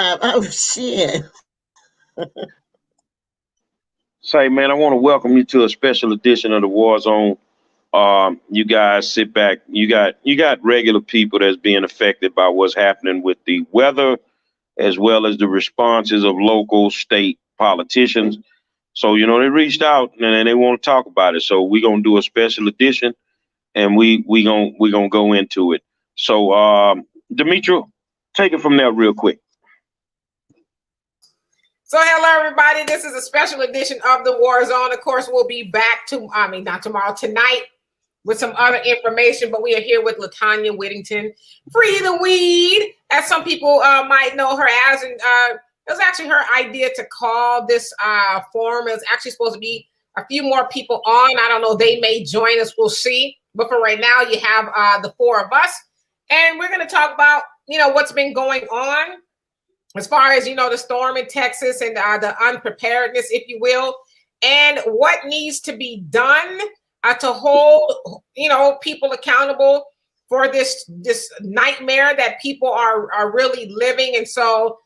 Oh shit. Say, man, I want to welcome you to a special edition of the War Zone. You guys sit back. You got regular people that's being affected by what's happening with the weather, as well as the responses of local, state politicians. So they reached out and they want to talk about it. So we're gonna do a special edition, and we gonna go into it. So, Demetri, take it from there real quick. So hello everybody, this is a special edition of the War Zone. Of course, we'll be back not tomorrow, tonight with some other information, but we are here with LaTanya Whittington, Free the Weed, as some people might know her as. And it was actually her idea to call this forum. It was actually supposed to be a few more people on. I don't know, they may join us, we'll see. But for right now, you have the four of us. And we're going to talk about, what's been going on as far as, the storm in Texas and the unpreparedness, if you will, and what needs to be done to hold, people accountable for this nightmare that people are really living. And so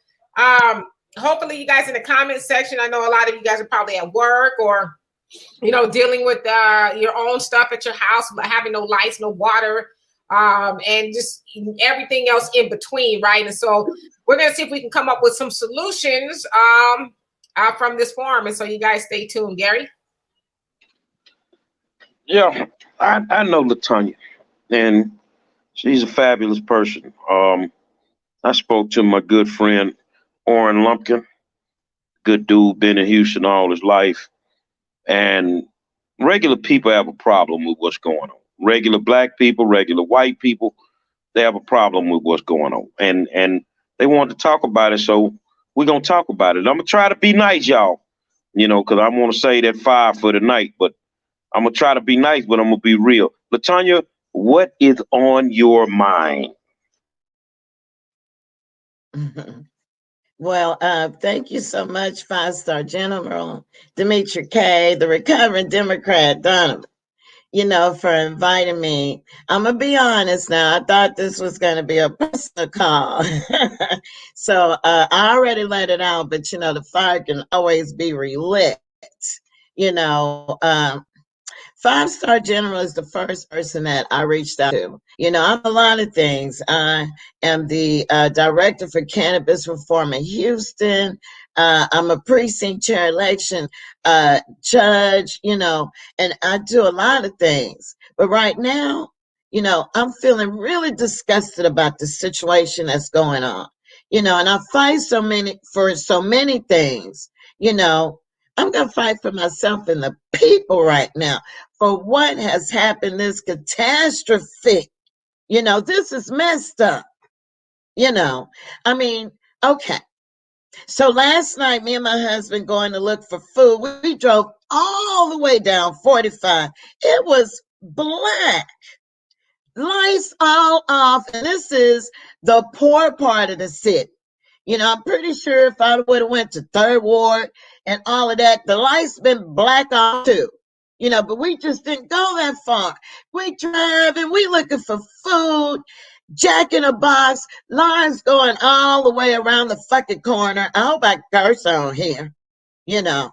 hopefully you guys in the comment section, I know a lot of you guys are probably at work or, dealing with your own stuff at your house, having no lights, no water, and just everything else in between, right? And so we're going to see if we can come up with some solutions from this forum. And so you guys stay tuned. Gary? Yeah, I know LaTanya, and she's a fabulous person. I spoke to my good friend, Orrin Lumpkin, good dude, been in Houston all his life. And regular people have a problem with what's going on. Regular black people, regular white people, they have a problem with what's going on. And they want to talk about it, so we're going to talk about it. I'm going to try to be nice, y'all, because I want to say that 5 for the night, but I'm going to try to be nice, but I'm going to be real. LaTanya, what is on your mind? Well, thank you so much, five-star General Demetri K., the recovering Democrat Donovan, for inviting me. I'm going to be honest now. I thought this was going to be a personal call. So I already let it out, but, the fire can always be relit. You know, Five-star General is the first person that I reached out to. I'm a lot of things. I am the director for cannabis reform in Houston. I'm a precinct chair election judge, and I do a lot of things. But right now, I'm feeling really disgusted about the situation that's going on. And I fight for so many things. I'm going to fight for myself and the people right now for what has happened, this catastrophe. This is messed up. Okay. So last night, me and my husband going to look for food. We drove all the way down 45. It was black. Lights all off. And this is the poor part of the city. I'm pretty sure if I would have went to Third Ward and all of that, the lights been black off too. But we just didn't go that far. We driving, we looking for food, Jack in a Box, lines going all the way around the fucking corner. I hope I curse on here. The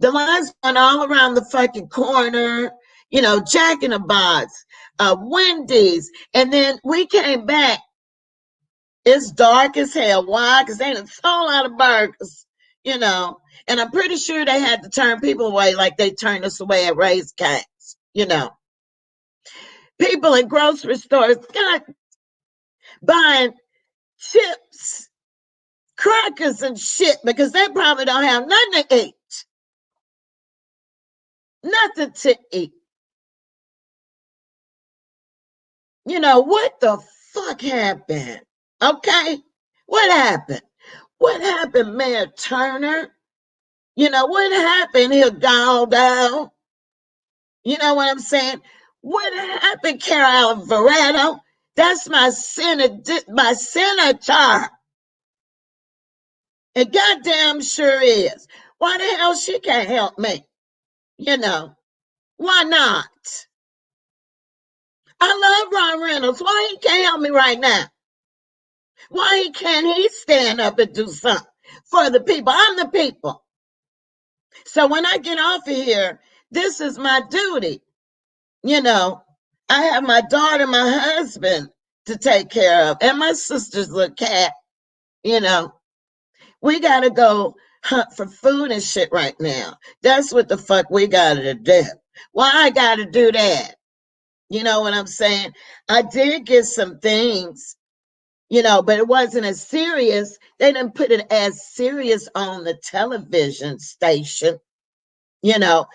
lines going all around the fucking corner, Jack in a Box, Wendy's. And then we came back. It's dark as hell. Why? Because they done sold out of burgers, And I'm pretty sure they had to turn people away like they turned us away at Ray's Cane's, People in grocery stores got buying chips, crackers, and shit because they probably don't have nothing to eat. Nothing to eat. What the fuck happened? Okay? What happened? What happened, Mayor Turner? What happened? He'll dial down. You know what I'm saying? What happened, Carol Alvarado? That's my senator. It goddamn sure is. Why the hell she can't help me? Why not? I love Ron Reynolds. Why he can't help me right now? Why can't he stand up and do something for the people? I'm the people. So when I get off of here, this is my duty. You know, I have my daughter, my husband to take care of, and my sister's little cat. You know, we got to go hunt for food and shit right now. That's what the fuck we got to do. Why I got to do that? You know what I'm saying? I did get some things, you know, but it wasn't as serious. They didn't put it as serious on the television station. You know,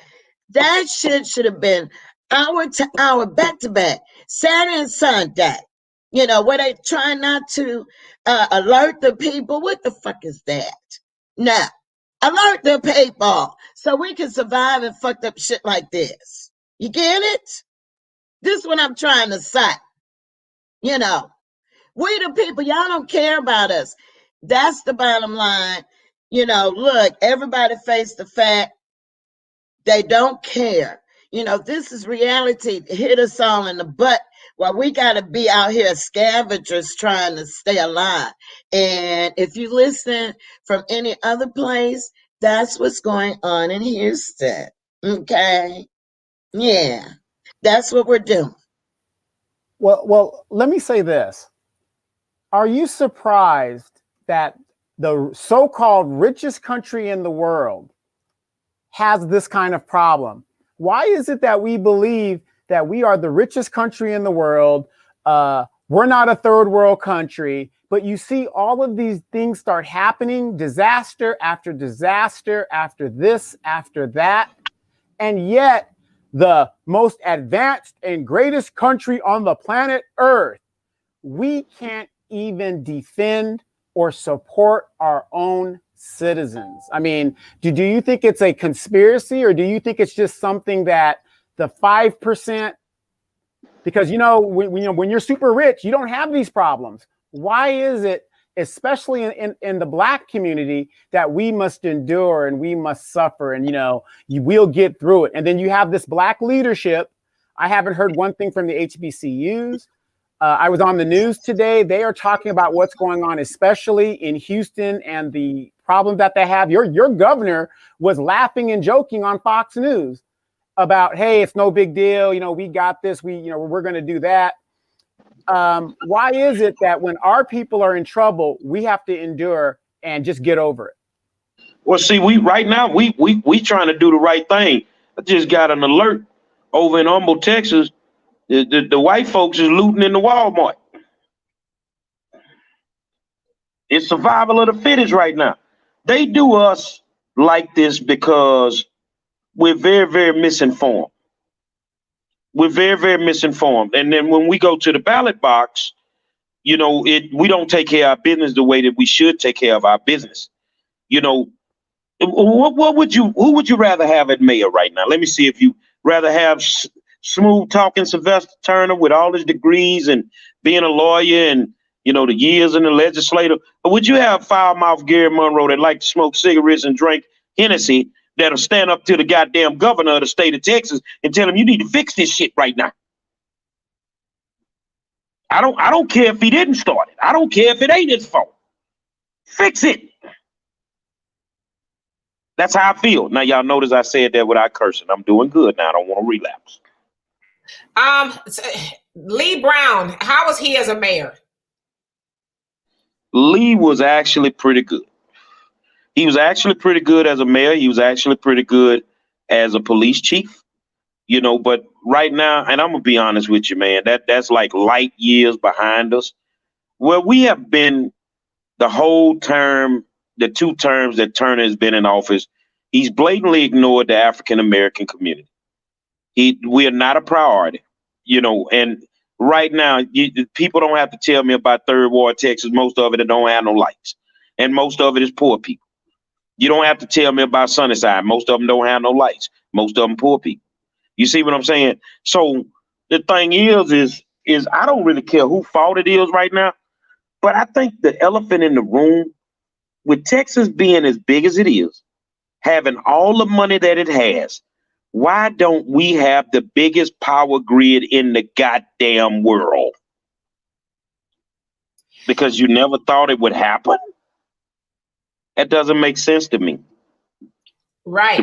that shit should have been hour to hour, back to back, Saturday and Sunday. You know, where they try not to alert the people. What the fuck is that? No, alert the people so we can survive and fucked up shit like this. You get it? This is what I'm trying to say. You know, we the people, y'all don't care about us. That's the bottom line. You know, look, everybody face the fact they don't care. You know, this is reality. Hit us all in the butt while we got to be out here scavengers trying to stay alive. And if you listen from any other place, that's what's going on in Houston. Okay. Yeah. That's what we're doing. Well, let me say this. Are you surprised that the so-called richest country in the world has this kind of problem? Why is it that we believe that we are the richest country in the world? We're not a third world country, but you see all of these things start happening, disaster after disaster, after this, after that. And yet the most advanced and greatest country on the planet Earth, we can't even defend or support our own citizens. I mean, do you think it's a conspiracy, or do you think it's just something that the 5%, because when you're super rich, you don't have these problems. Why is it, especially in the Black community, that we must endure and we must suffer, and you will get through it? And then you have this Black leadership. I haven't heard one thing from the HBCUs. I was on the news today. They are talking about what's going on, especially in Houston, and the problem that they have. Your governor was laughing and joking on Fox News about, hey, it's no big deal. We got this. We're going to do that. Why is it that when our people are in trouble, we have to endure and just get over it? Well, see, we trying to do the right thing. I just got an alert over in Humble, Texas. The white folks is looting in the Walmart. It's survival of the fittest right now. They do us like this because we're very, very misinformed. We're very, very misinformed. And then when we go to the ballot box, we don't take care of our business the way that we should take care of our business. Who would you rather have at mayor right now? Let me see. If you rather have smooth talking Sylvester Turner with all his degrees and being a lawyer and the years in the legislature, or would you have foul mouth Gary Monroe that like to smoke cigarettes and drink Hennessy, that'll stand up to the goddamn governor of the state of Texas and tell him you need to fix this shit right now? I don't care if he didn't start it. I don't care if it ain't his fault. Fix it. That's how I feel. Now, y'all notice I said that without cursing. I'm doing good now. I don't want to relapse. Lee Brown, how was he as a mayor? Lee was actually pretty good. He was actually pretty good as a mayor. He was actually pretty good as a police chief. But right now, and I'm gonna be honest with you, man, that's like light years behind us. Well, we have been the whole term, the 2 terms that Turner has been in office, he's blatantly ignored the African American community. We are not a priority, and right now, people don't have to tell me about Third Ward, Texas. Most of it don't have no lights, and most of it is poor people. You don't have to tell me about Sunnyside. Most of them don't have no lights. Most of them poor people. You see what I'm saying? So the thing is I don't really care who fault it is right now, but I think the elephant in the room, with Texas being as big as it is, having all the money that it has, why don't we have the biggest power grid in the goddamn world? because you never thought it would happen? That doesn't make sense to me. Right.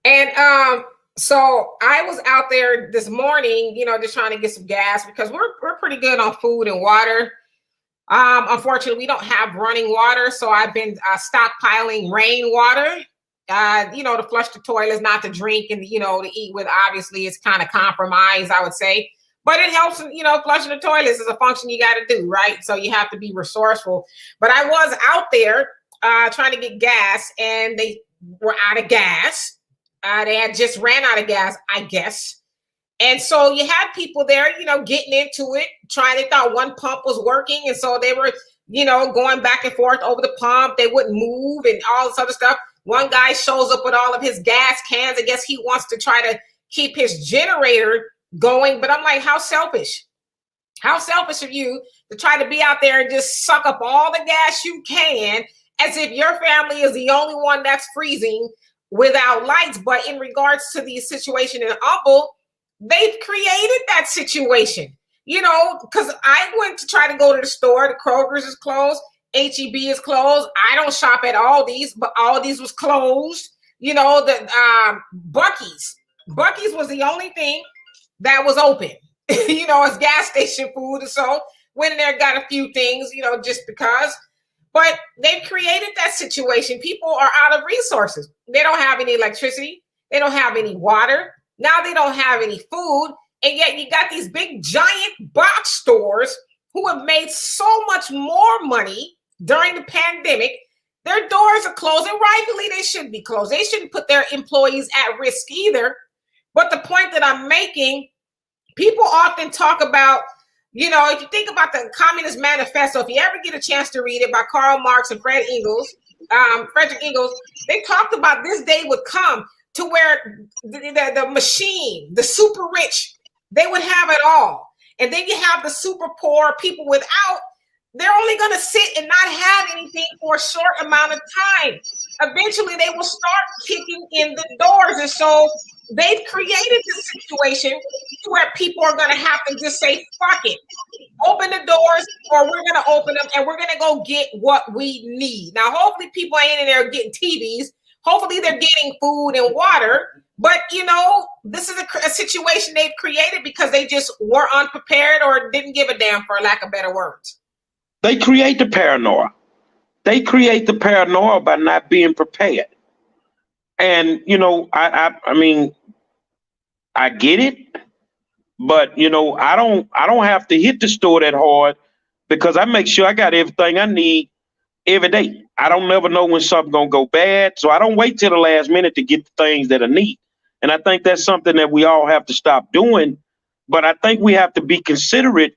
And so I was out there this morning, just trying to get some gas because we're pretty good on food and water. Unfortunately, we don't have running water, so I've been stockpiling rainwater. To flush the toilets, not to drink, and to eat with. Obviously, it's kind of compromised, I would say, but it helps. Flushing the toilets is a function you got to do, right? So you have to be resourceful. But I was out there trying to get gas, and they were out of gas. They had just ran out of gas, I guess. And so you had people there, getting into it, they thought one pump was working. And so they were, going back and forth over the pump. They wouldn't move and all this other stuff. One guy shows up with all of his gas cans. I guess he wants to try to keep his generator going. But I'm like, how selfish? How selfish of you to try to be out there and just suck up all the gas you can, as if your family is the only one that's freezing without lights. But in regards to the situation in Humble, they've created that situation, because I went to try to go to the store. The Kroger's is closed. HEB is closed. I don't shop at Aldi's, but Aldi's was closed. The Buc-ee's. Buc-ee's was the only thing that was open. It's gas station food. And so went in there, got a few things, just because. But they've created that situation. People are out of resources. They don't have any electricity. They don't have any water. Now they don't have any food. And yet you got these big giant box stores who have made so much more money during the pandemic. Their doors are closed, and rightfully they should be closed. They shouldn't put their employees at risk either. But the point that I'm making, people often talk about, if you think about the Communist Manifesto, if you ever get a chance to read it by Karl Marx and Frederick Engels, they talked about this day would come to where the machine, the super rich, they would have it all. And then you have the super poor, people without, they're only going to sit and not have anything for a short amount of time. Eventually, they will start kicking in the doors. And so they've created this situation where people are going to have to just say, fuck it, open the doors, or we're going to open them and we're going to go get what we need. Now, hopefully people ain't in there getting TVs. Hopefully they're getting food and water. But, this is a situation they've created because they just were unprepared or didn't give a damn, for lack of better words. They create the paranoia. They create the paranoia by not being prepared. And, I mean, I get it, but, I don't have to hit the store that hard because I make sure I got everything I need every day. I don't never know when something's going to go bad. So I don't wait till the last minute to get the things that I need. And I think that's something that we all have to stop doing. But I think we have to be considerate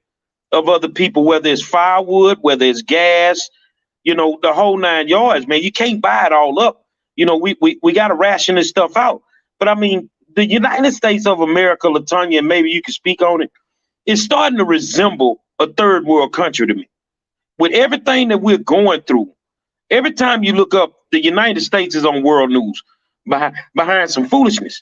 of other people, whether it's firewood, whether it's gas, the whole 9 yards, man. You can't buy it all up. We got to ration this stuff out. But I mean, the United States of America, LaTanya, and maybe you can speak on it, is starting to resemble a third world country to me. With everything that we're going through, every time you look up, the United States is on world news behind some foolishness.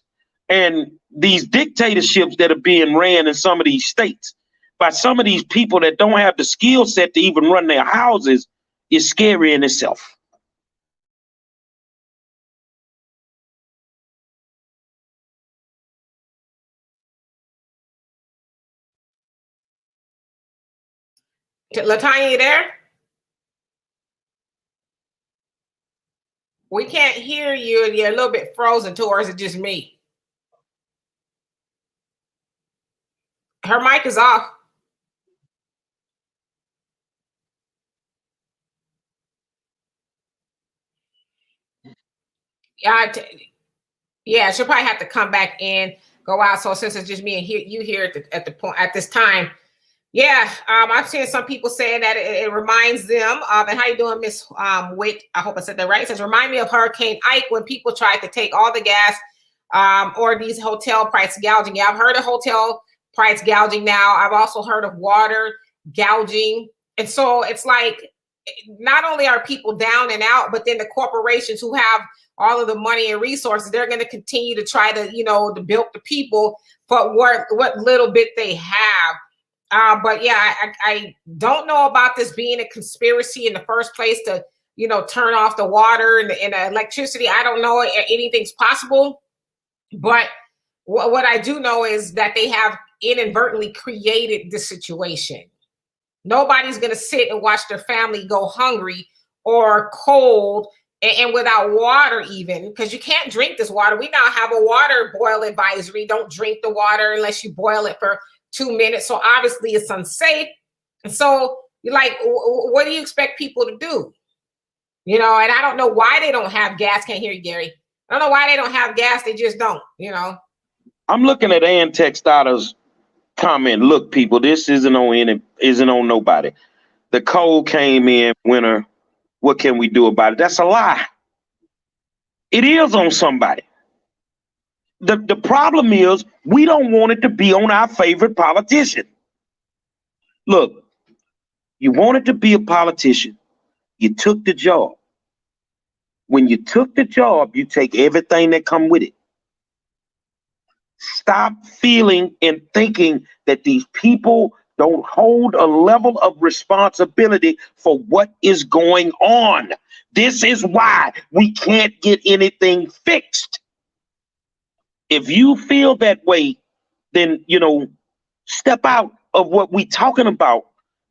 And these dictatorships that are being ran in some of these states by some of these people that don't have the skill set to even run their houses is scary in itself. LaTanya, you there? We can't hear you, and you're a little bit frozen to, or is it just me? Her mic is off. Yeah, she'll probably have to come back in, go out. So since it's just me and you here at the point at this time, yeah, I've seen some people saying that it reminds them of, and how you doing, Miss Wick? I hope I said that right. It says, remind me of Hurricane Ike when people tried to take all the gas or these hotel price gouging. Yeah, I've heard of hotel price gouging now. I've also heard of water gouging. And so it's like, not only are people down and out, but then the corporations who have all of the money and resources, they're going to continue to try to, to bilk the people for what little bit they have. But yeah, I don't know about this being a conspiracy in the first place to, turn off the water and the electricity. I don't know anything's possible. But what I do know is that they have inadvertently created the situation. Nobody's going to sit and watch their family go hungry or cold and without water, even, because you can't drink this water. We now have a water boil advisory. Don't drink the water unless you boil it for 2 minutes. So obviously it's unsafe. And so you're like, what do you expect people to do? And I don't know why they don't have gas. Can't hear you, Gary. I don't know why they don't have gas. They just don't, I'm looking at Ann Textada's comment. Look, people, this isn't on nobody. The cold came in winter. What can we do about it? That's a lie. It is on somebody. The problem is we don't want it to be on our favorite politician. Look, you wanted to be a politician. You took the job. When you took the job, you take everything that come with it. Stop feeling and thinking that these people don't hold a level of responsibility for what is going on. This is why we can't get anything fixed. If you feel that way, then, step out of what we're talking about,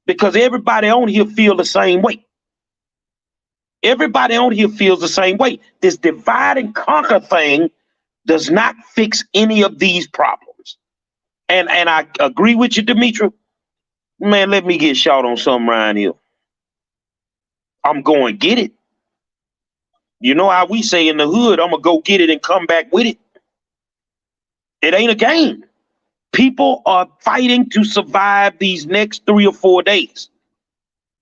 because everybody on here feel the same way. Everybody on here feels the same way. This divide and conquer thing does not fix any of these problems. And I agree with you, Demetra. Man, let me get shot on something around here. I'm going to get it. You know how we say in the hood, I'm going to go get it and come back with it. It ain't a game. People are fighting to survive these next 3 or 4 days.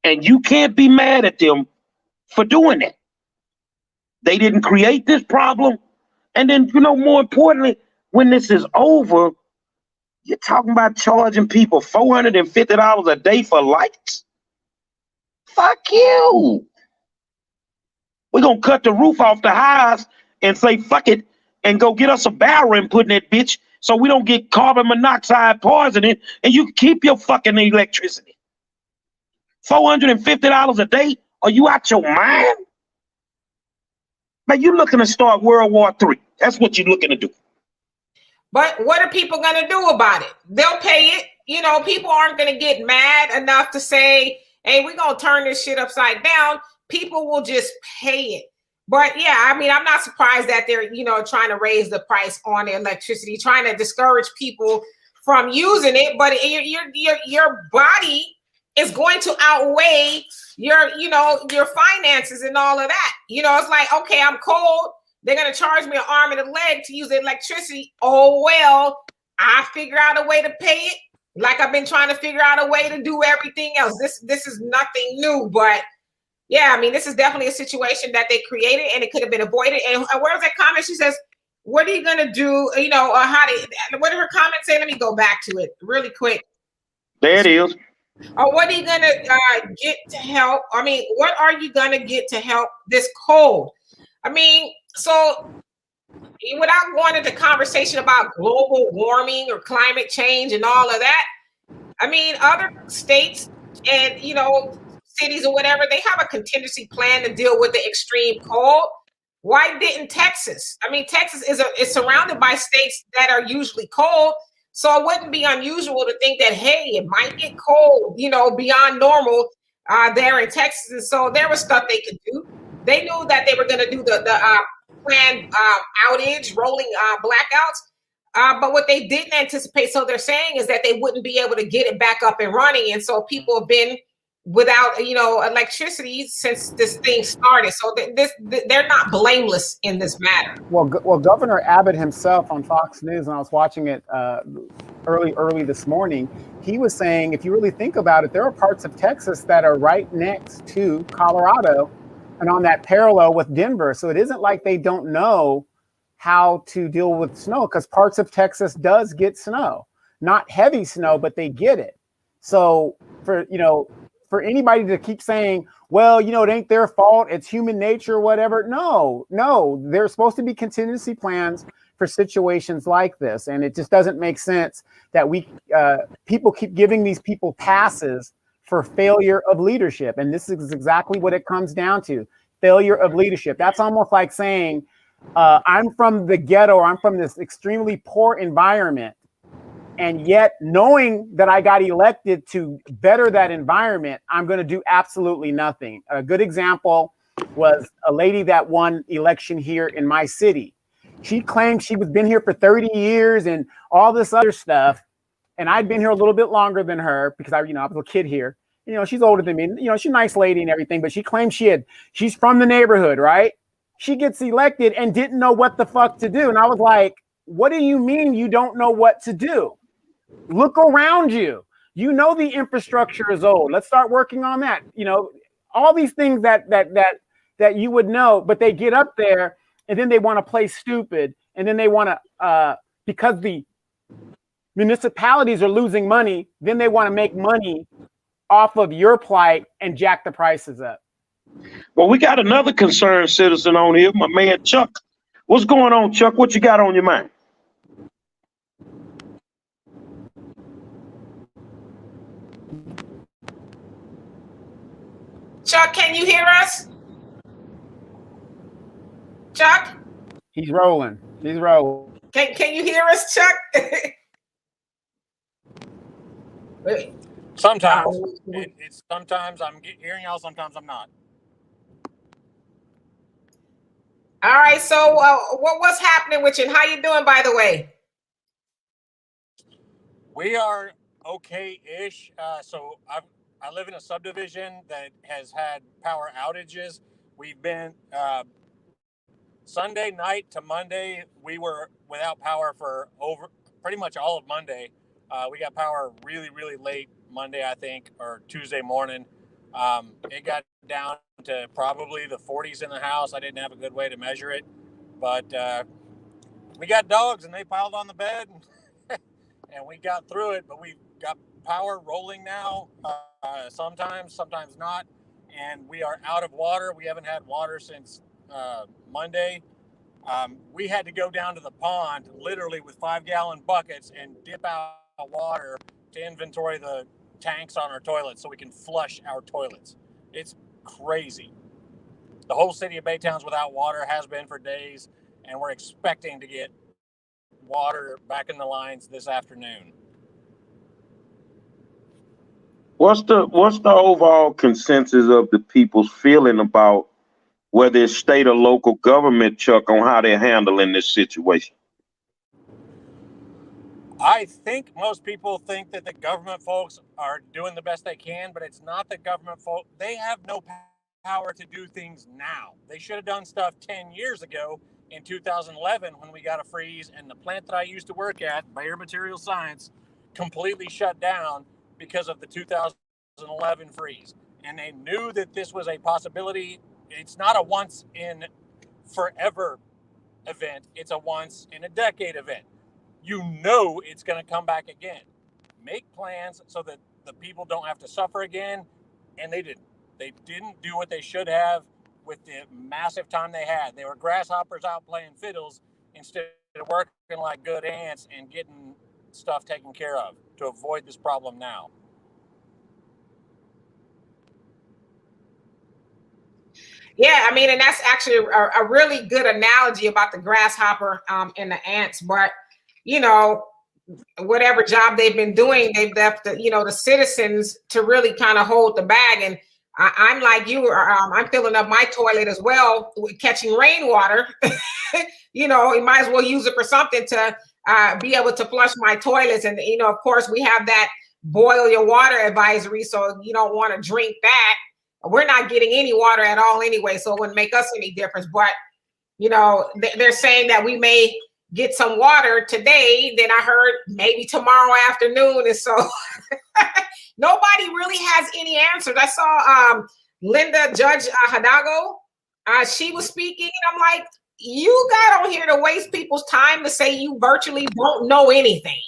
And you can't be mad at them for doing that. They didn't create this problem. And then, more importantly, when this is over, you're talking about charging people $450 a day for lights? Fuck you. We're going to cut the roof off the house and say, fuck it, and go get us a barrel and put in that bitch so we don't get carbon monoxide poisoning, and you keep your fucking electricity. $450 a day? Are you out your mind? Man, you're looking to start World War III. That's what you're looking to do. But what are people going to do about it? They'll pay it. People aren't going to get mad enough to say, hey, we're going to turn this shit upside down. People will just pay it. But yeah, I'm not surprised that they're, trying to raise the price on the electricity, trying to discourage people from using it. But your body is going to outweigh your finances and all of that. It's like, okay, I'm cold. They're going to charge me an arm and a leg to use the electricity. Oh, well, I figure out a way to pay it. Like I've been trying to figure out a way to do everything else. This is nothing new, but yeah, this is definitely a situation that they created and it could have been avoided. And where's that comment? She says, what are you going to do? What did her comment say? Let me go back to it really quick. There it is. What are you going to get to help? What are you going to get to help this cold? So without going into conversation about global warming or climate change and all of that, other states and, cities or whatever, they have a contingency plan to deal with the extreme cold. Why didn't Texas? Texas is surrounded by states that are usually cold. So it wouldn't be unusual to think that, hey, it might get cold, beyond normal there in Texas. And so there was stuff they could do. They knew that they were going to do the planned outage, rolling blackouts. But what they didn't anticipate, so they're saying, is that they wouldn't be able to get it back up and running. And so people have been without, electricity since this thing started. So they're not blameless in this matter. Well, Governor Abbott himself on Fox News, and I was watching it early this morning, he was saying, if you really think about it, there are parts of Texas that are right next to Colorado and on that parallel with Denver. So it isn't like they don't know how to deal with snow, because parts of Texas does get snow, not heavy snow, but they get it. So for anybody to keep saying, well, it ain't their fault, it's human nature, whatever. No, there's supposed to be contingency plans for situations like this. And it just doesn't make sense that people keep giving these people passes for failure of leadership. And this is exactly what it comes down to: failure of leadership. That's almost like saying, I'm from the ghetto, or I'm from this extremely poor environment, and yet knowing that I got elected to better that environment, I'm going to do absolutely nothing. A good example was a lady that won election here in my city. She claimed she was been here for 30 years and all this other stuff. And I'd been here a little bit longer than her because I was a kid here. She's older than me. She's a nice lady and everything, but she claimed she's from the neighborhood, right? She gets elected and didn't know what the fuck to do. And I was like, what do you mean you don't know what to do? Look around you. The infrastructure is old. Let's start working on that. All these things that you would know, but they get up there and then they want to play stupid. And then they want to, because the municipalities are losing money, then they want to make money off of your plight and jack the prices up. Well, we got another concerned citizen on here, my man Chuck. What's going on, Chuck? What you got on your mind? Chuck, can you hear us? Chuck? He's rolling. Can you hear us, Chuck? Sometimes. It's sometimes I'm hearing y'all, sometimes I'm not. All right, so what's happening with you, and how you doing, by the way? We are okay-ish. So I live in a subdivision that has had power outages. We've been Sunday night to Monday, we were without power for over pretty much all of Monday. We got power really, really late Monday, I think, or Tuesday morning. It got down to probably the 40s in the house. I didn't have a good way to measure it, but we got dogs and they piled on the bed and we got through it, but we've got power rolling now, sometimes not. And we are out of water. We haven't had water since Monday. We had to go down to the pond literally with 5-gallon buckets and dip out water to inventory the tanks on our toilets so we can flush our toilets. It's crazy. The whole city of Baytown's without water, has been for days, and we're expecting to get water back in the lines this afternoon. What's the overall consensus of the people's feeling about whether it's state or local government, Chuck, on how they're handling this situation? I think most people think that the government folks are doing the best they can, but it's not the government folk. They have no power to do things now. They should have done stuff 10 years ago in 2011 when we got a freeze and the plant that I used to work at, Bayer Material Science, completely shut down because of the 2011 freeze. And they knew that this was a possibility. It's not a once in forever event. It's a once in a decade event. You know it's going to come back again. Make plans so that the people don't have to suffer again. And they didn't. They didn't do what they should have with the massive time they had. They were grasshoppers out playing fiddles instead of working like good ants and getting stuff taken care of to avoid this problem now. Yeah, I mean, and that's actually a really good analogy about the grasshopper and the ants. But, whatever job they've been doing, they've left the citizens to really kind of hold the bag. And I'm like you, I'm filling up my toilet as well, catching rainwater. You might as well use it for something to be able to flush my toilets. And, of course, we have that boil your water advisory. So you don't want to drink that. We're not getting any water at all anyway, so it wouldn't make us any difference. But, they're saying that we may get some water today. Then I heard maybe tomorrow afternoon. And so nobody really has any answers. I saw Linda Judge Hidalgo. She was speaking, and I'm like, you got on here to waste people's time to say you virtually don't know anything.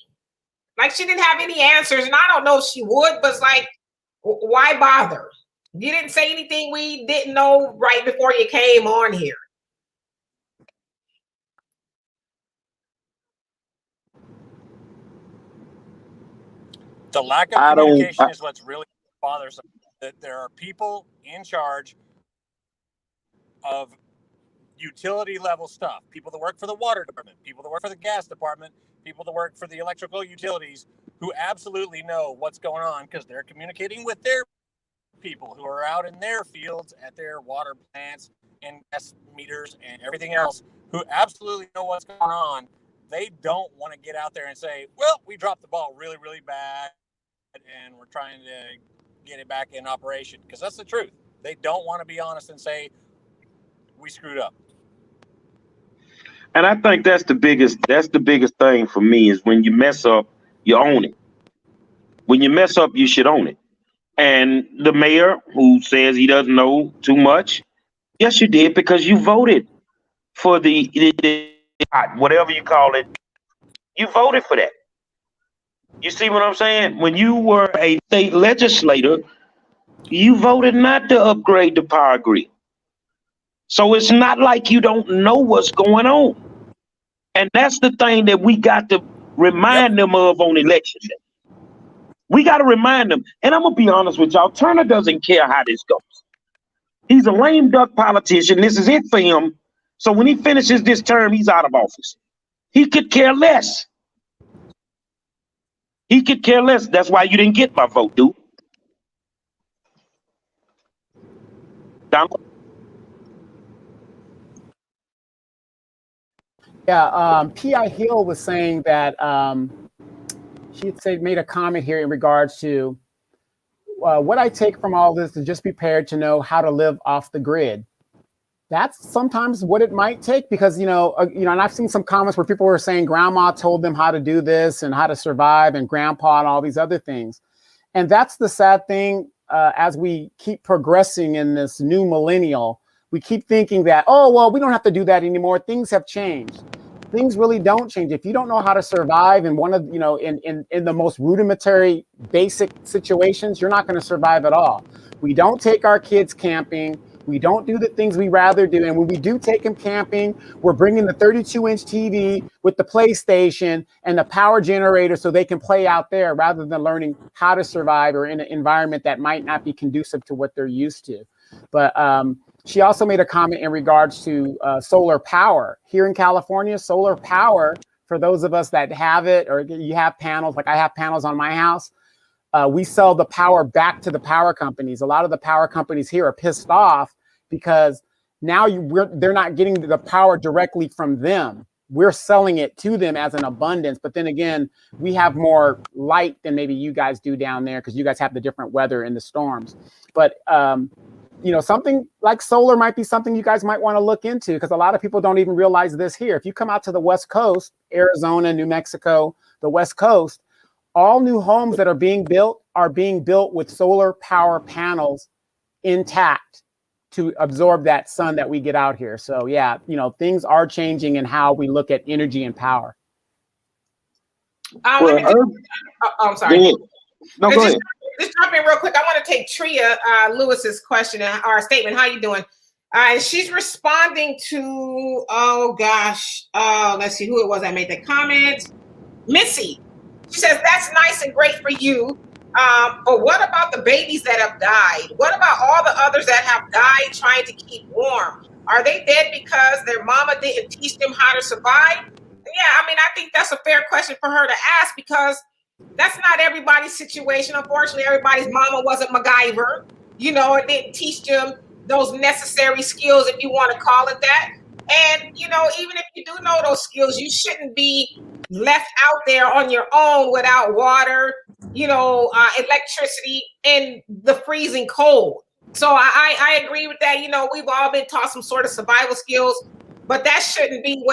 Like, she didn't have any answers, and I don't know if she would, but it's like, why bother? You didn't say anything we didn't know right before you came on here. The lack of I don't. communication is what's really bothersome. That there are people in charge of utility level stuff, people that work for the water department, people that work for the gas department, people that work for the electrical utilities, who absolutely know what's going on because they're communicating with their people who are out in their fields at their water plants and gas meters and everything else, who absolutely know what's going on. They don't want to get out there and say, well, we dropped the ball really, really bad and we're trying to get it back in operation, because that's the truth. They don't want to be honest and say, we screwed up. And I think that's the biggest thing for me is when you mess up, you own it. When you mess up, you should own it. And the mayor who says he doesn't know too much, yes, you did, because you voted for the whatever you call it. You voted for that. You see what I'm saying? When you were a state legislator, you voted not to upgrade the power grid. So it's not like you don't know what's going on. And that's the thing that we got to remind them of on election day. We got to remind them. And I'm going to be honest with y'all. Turner doesn't care how this goes. He's a lame duck politician. This is it for him. So when he finishes this term, he's out of office. He could care less. He could care less. That's why you didn't get my vote, dude. Donald? Yeah, P.I. Hill was saying that made a comment here in regards to what I take from all this is just prepared to know how to live off the grid. That's sometimes what it might take, because and I've seen some comments where people were saying grandma told them how to do this and how to survive, and grandpa and all these other things. And that's the sad thing. As we keep progressing in this new millennial, we keep thinking that, oh, well, we don't have to do that anymore. Things have changed. Things really don't change. If you don't know how to survive in one of, in the most rudimentary, basic situations, you're not going to survive at all. We don't take our kids camping. We don't do the things we rather do. And when we do take them camping, we're bringing the 32-inch TV with the PlayStation and the power generator so they can play out there, rather than learning how to survive or in an environment that might not be conducive to what they're used to. But she also made a comment in regards to solar power. Here in California, solar power, for those of us that have it, or you have panels, like I have panels on my house, we sell the power back to the power companies. A lot of the power companies here are pissed off because now they're not getting the power directly from them. We're selling it to them as an abundance. But then again, we have more light than maybe you guys do down there, because you guys have the different weather and the storms. But something like solar might be something you guys might want to look into, because a lot of people don't even realize this here. If you come out to the West Coast, Arizona, New Mexico, the West Coast, all new homes that are being built with solar power panels intact to absorb that sun that we get out here. So yeah, things are changing in how we look at energy and power. I'm sorry. No, go ahead. Just jump in real quick. I want to take Tria Lewis's question or statement. How you doing? And she's responding to, let's see who it was that made the comment. Missy. She says, that's nice and great for you. But what about the babies that have died? What about all the others that have died trying to keep warm? Are they dead because their mama didn't teach them how to survive? Yeah, I think that's a fair question for her to ask, because that's not everybody's situation. Unfortunately, everybody's mama wasn't MacGyver. It didn't teach them those necessary skills, if you want to call it that. And, even if you do know those skills, you shouldn't be left out there on your own without water, electricity, and the freezing cold. So I agree with that. We've all been taught some sort of survival skills, but that shouldn't be,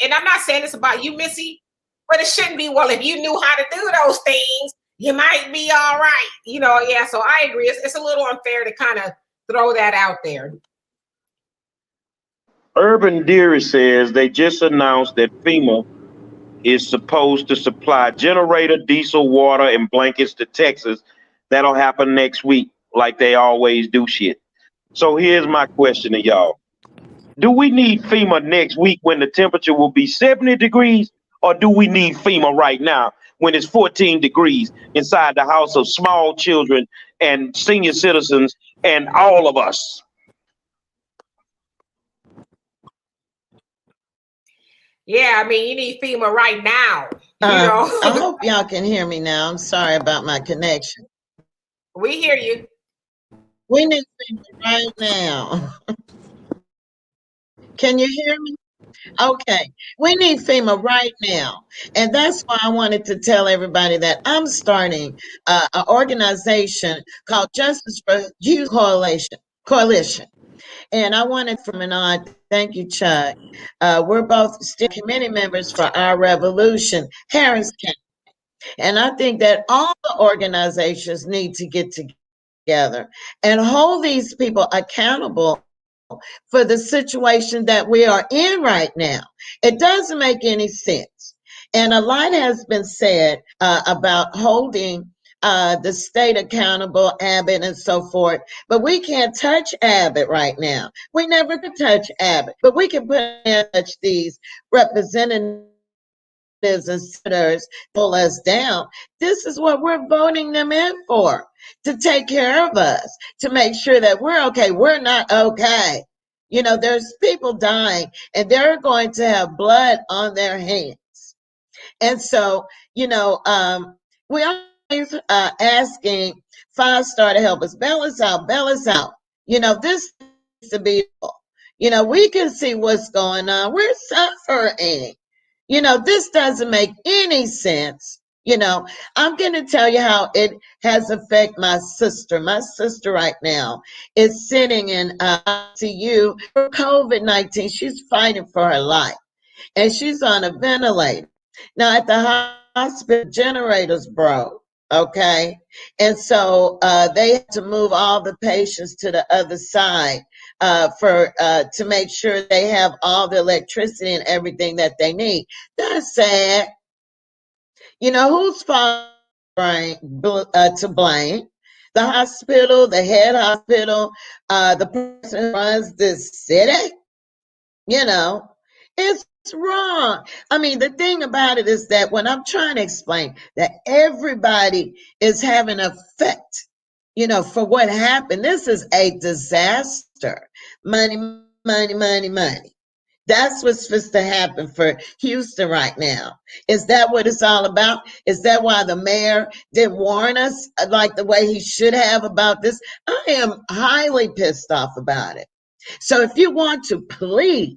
and I'm not saying this about you, Missy, but it shouldn't be, if you knew how to do those things, you might be all right. Yeah, so I agree. It's a little unfair to kind of throw that out there. Urban Deary says they just announced that FEMA is supposed to supply generator, diesel, water, and blankets to Texas. That'll happen next week, like they always do shit. So here's my question to y'all. Do we need FEMA next week when the temperature will be 70 degrees? Or do we need FEMA right now when it's 14 degrees inside the house of small children and senior citizens and all of us? Yeah, I mean, you need FEMA right now. You know, I hope y'all can hear me now. I'm sorry about my connection. we hear you. We need FEMA right now. Can you hear me? Okay, we need FEMA right now. And that's why I wanted to tell everybody that I'm starting an organization called Justice for Youth Coalition. And I wanted from and on, thank you, Chuck. We're both still committee members for Our Revolution, Harris County. And I think that all the organizations need to get together and hold these people accountable for the situation that we are in right now. It doesn't make any sense. And a lot has been said about holding the state accountable, Abbott, and so forth. But we can't touch Abbott right now. We never could touch Abbott, but we can put in touch these representatives and senators pull us down. This is what we're voting them in for, to take care of us, to make sure that we're okay. We're not okay. You know, there's people dying and they're going to have blood on their hands. And so, we always asking Five Star to help us. Bail us out, bail us out. This needs to be, we can see what's going on. We're suffering. This doesn't make any sense. I'm going to tell you how it has affected my sister. My sister right now is sitting in ICU for COVID-19. She's fighting for her life, and she's on a ventilator. Now, at the hospital, generators broke, okay? And so they had to move all the patients to the other side to make sure they have all the electricity and everything that they need. That's sad. Who's fault to blame? The hospital, the head hospital, the person who runs this city? It's wrong. I mean, the thing about it is that when I'm trying to explain that everybody is having an effect, for what happened, this is a disaster. Money, money, money, money. That's what's supposed to happen for Houston right now. Is that what it's all about? Is that why the mayor didn't warn us like the way he should have about this? I am highly pissed off about it. So if you want to, please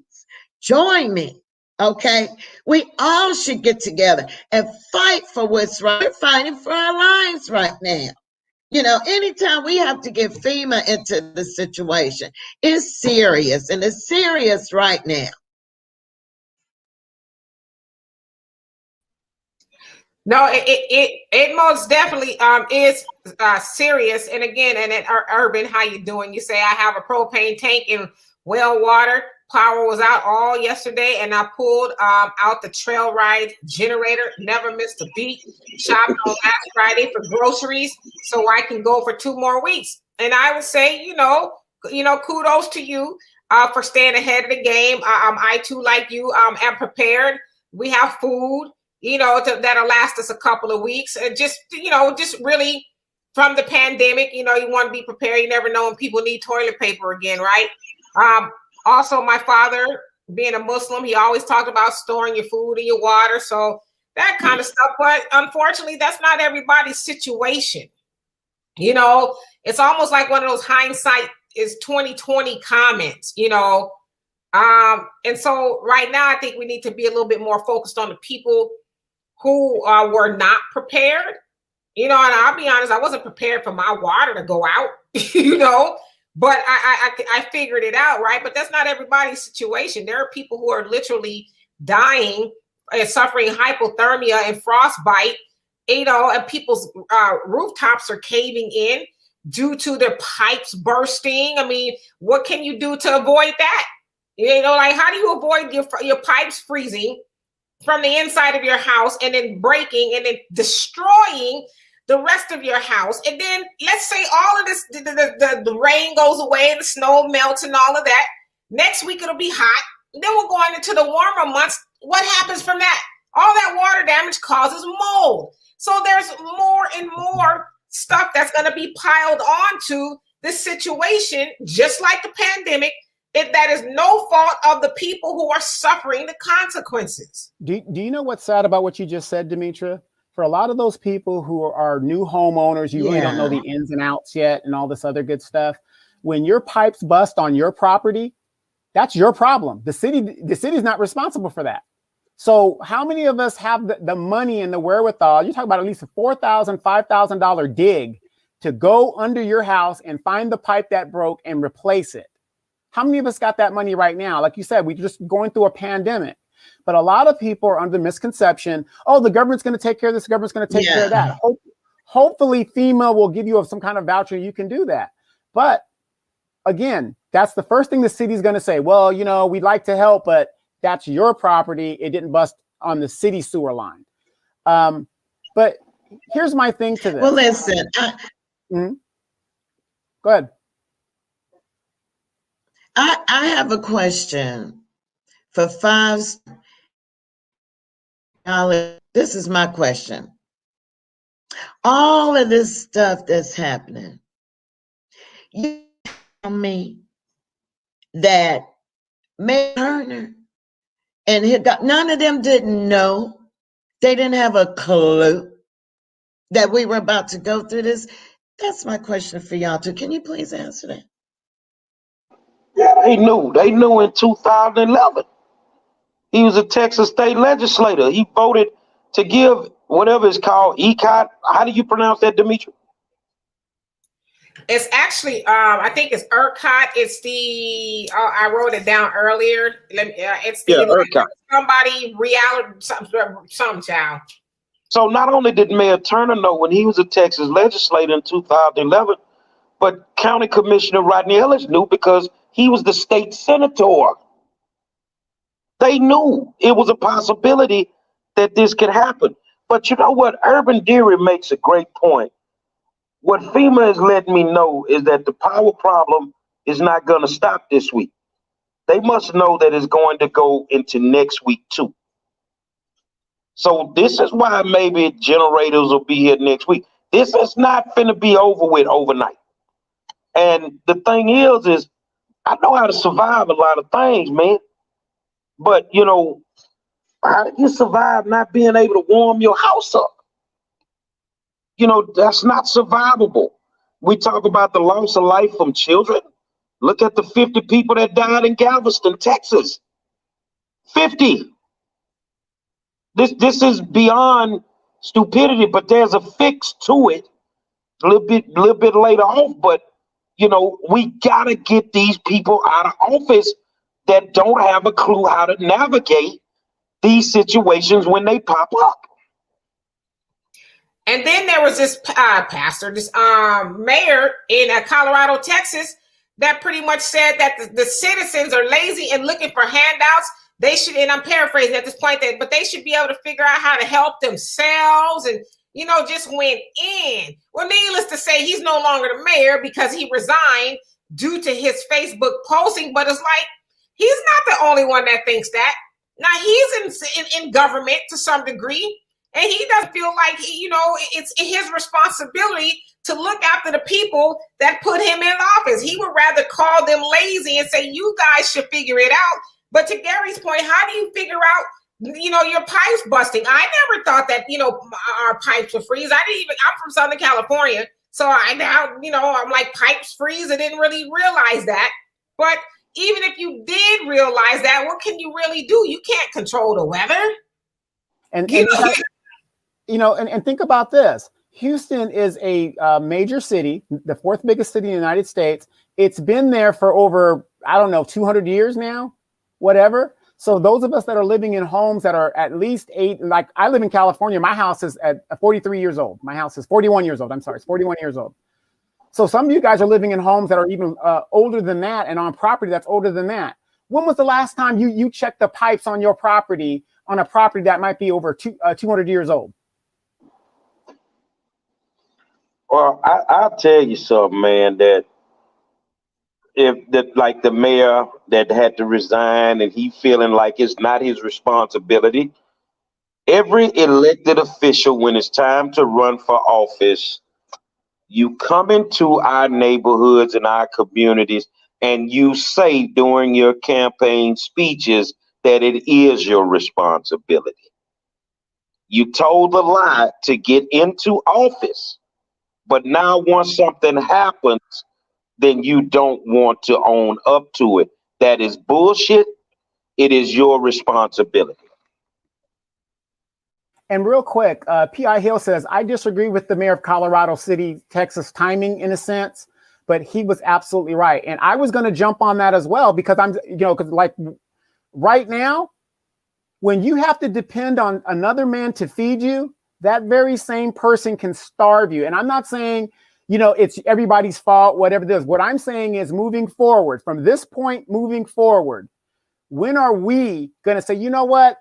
join me, okay? We all should get together and fight for what's right. We're fighting for our lives right now. Anytime we have to get FEMA into the situation, it's serious, and it's serious right now. No, it most definitely is serious. And again, and at Urban, how you doing? You say I have a propane tank in well water. Power was out all yesterday, and I pulled out the trail ride generator. Never missed a beat. Shopped on last Friday for groceries, so I can go for 2 more weeks. And I would say, kudos to you for staying ahead of the game. I too, like you, am prepared. We have food, that'll last us a couple of weeks. And just really from the pandemic, you want to be prepared. You never know when people need toilet paper again, right? Also, my father, being a Muslim, he always talked about storing your food and your water. So that kind of stuff. But unfortunately, that's not everybody's situation. It's almost like one of those hindsight is 2020 comments, and so right now, I think we need to be a little bit more focused on the people who were not prepared, and I'll be honest, I wasn't prepared for my water to go out, but I figured it out, right? But that's not everybody's situation. There are people who are literally dying and suffering hypothermia and frostbite, and people's rooftops are caving in due to their pipes bursting. I mean, what can you do to avoid that? How do you avoid your pipes freezing from the inside of your house and then breaking and then destroying the rest of your house? And then let's say all of this, the rain goes away and the snow melts and all of that. Next week, it'll be hot. Then we're going into the warmer months. What happens from that? All that water damage causes mold. So there's more and more stuff that's going to be piled onto this situation, just like the pandemic. That is no fault of the people who are suffering the consequences. Do you know what's sad about what you just said, Demetra? For a lot of those people who are new homeowners, you really don't know the ins and outs yet and all this other good stuff. When your pipes bust on your property, that's your problem. The city's not responsible for that. So how many of us have the money and the wherewithal? You talk about at least a $4,000, $5,000 dig to go under your house and find the pipe that broke and replace it. How many of us got that money right now? Like you said, we're just going through a pandemic. But a lot of people are under the misconception, oh, the government's going to take care of this, the government's going to take care of that. Hopefully FEMA will give you some kind of voucher, you can do that. But again, that's the first thing the city's going to say. Well, you know, we'd like to help, but that's your property. It didn't bust on the city sewer line. But here's my thing to this. Well, listen. Go ahead. I have a question for $5. This is my question. All of this stuff that's happening, you tell me that Mayor Turner and none of them didn't know, they didn't have a clue that we were about to go through this? That's my question for y'all too. Can you please answer that? Yeah, they knew. They knew in 2011. He was a Texas state legislator. He voted to give whatever it's called, ECOT. How do you pronounce that, Demetra? It's actually, I think it's ERCOT. It's the, I wrote it down earlier. It's the, ERCOT. Somebody, reality, some child. So not only did Mayor Turner know when he was a Texas legislator in 2011, but County Commissioner Rodney Ellis knew because he was the state senator. They knew it was a possibility that this could happen. But you know what? Urban Deary makes a great point. What FEMA is letting me know is that the power problem is not going to stop this week. They must know that it's going to go into next week too. So this is why maybe generators will be here next week. This is not going to be over with overnight. And the thing is I know how to survive a lot of things, man. But, you know, how do you survive not being able to warm your house up? You know, that's not survivable. We talk about the loss of life from children. Look at the 50 people that died in Galveston, Texas. 50. This is beyond stupidity, but there's a fix to it a little bit later on. But, you know, we got to get these people out of office that don't have a clue how to navigate these situations when they pop up. And then there was this mayor in Colorado, Texas, that pretty much said that the citizens are lazy and looking for handouts. They should, and I'm paraphrasing at this point, but they should be able to figure out how to help themselves, and, you know, just went in. Well, needless to say, he's no longer the mayor because he resigned due to his Facebook posting. But it's like, he's not the only one that thinks that. Now, he's in government to some degree, and he doesn't feel like, you know, it's his responsibility to look after the people that put him in office. He would rather call them lazy and say, you guys should figure it out. But to Gary's point, how do you figure out, you know, your pipes busting? I never thought that, you know, our pipes would freeze. I'm from Southern California. So I now, you know, I'm like, pipes freeze. I didn't really realize that. But even if you did realize that, what can you really do? You can't control the weather. And think about this. Houston is a major city, the fourth biggest city in the United States. It's been there for over, 200 years now, whatever. So those of us that are living in homes that are at least 8, like I live in California, my house is at 43 years old. My house is 41 years old. I'm sorry, it's 41 years old. So some of you guys are living in homes that are even older than that, and on property that's older than that. When was the last time you checked the pipes on your property, on a property that might be over 200 years old? Well, I'll tell you something, man, that like the mayor that had to resign and he feeling like it's not his responsibility, Every elected official, when it's time to run for office, you come into our neighborhoods and our communities and you say during your campaign speeches that it is your responsibility. You told a lie to get into office, but now once something happens, then you don't want to own up to it. That is bullshit. It is your responsibility. And real quick, P.I. Hill says, I disagree with the mayor of Colorado City, Texas timing in a sense, but he was absolutely right. And I was going to jump on that as well, because because like right now, when you have to depend on another man to feed you, that very same person can starve you. And I'm not saying, it's everybody's fault, whatever it is. What I'm saying is moving forward, from this point moving forward, when are we going to say, you know what,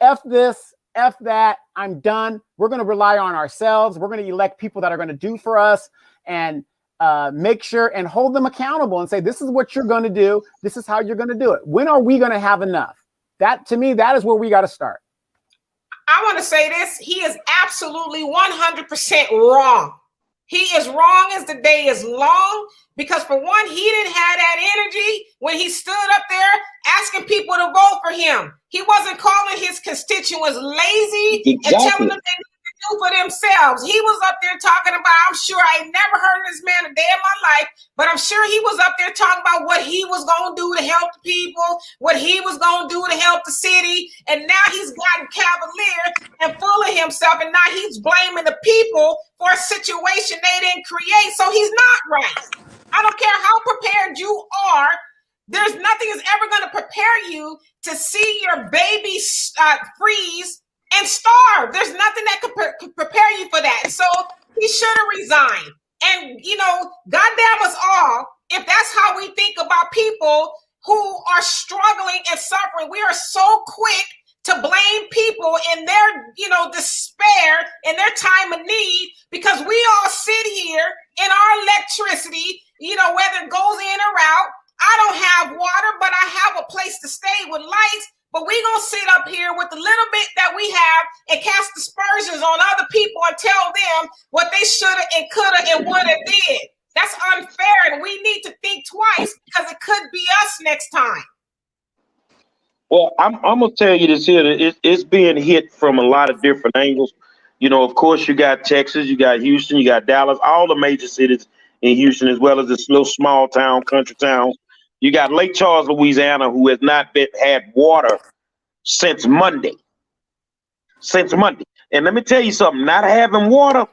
F this, F that, I'm done. We're going to rely on ourselves. We're going to elect people that are going to do for us and make sure and hold them accountable and say, this is what you're going to do. This is how you're going to do it. When are we going to have enough? That, to me, that is where we got to start. I want to say this. He is absolutely 100% wrong. He is wrong as the day is long, because for one, he didn't have that energy when he stood up there asking people to vote for him. He wasn't calling his constituents lazy and telling them they need to do for themselves. He was up there talking about, I'm sure I never heard of this man a day in my life, but I'm sure he was up there talking about what he was going to do to help the people, what he was going to do to help the city. And now he's gotten cavalier and full of himself. And now he's blaming the people for a situation they didn't create. So he's not right. I don't care how prepared you are. There's nothing is ever going to prepare you to see your baby freeze and starve. There's nothing that could prepare you for that. So he should have resigned. And, goddamn us all, if that's how we think about people who are struggling and suffering, we are so quick to blame people in their, despair, in their time of need, because we all sit here in our electricity, whether it goes in or out. I don't have water, but I have a place to stay with lights. But we gonna sit up here with the little bit that we have and cast aspersions on other people and tell them what they shoulda and coulda and woulda did. That's unfair, and we need to think twice, because it could be us next time. Well, I'm gonna tell you this here. It's being hit from a lot of different angles. Of course, you got Texas, you got Houston, you got Dallas, all the major cities in Houston, as well as this little small town, country town. You got Lake Charles, Louisiana, who has not had water since Monday. And let me tell you something, not having water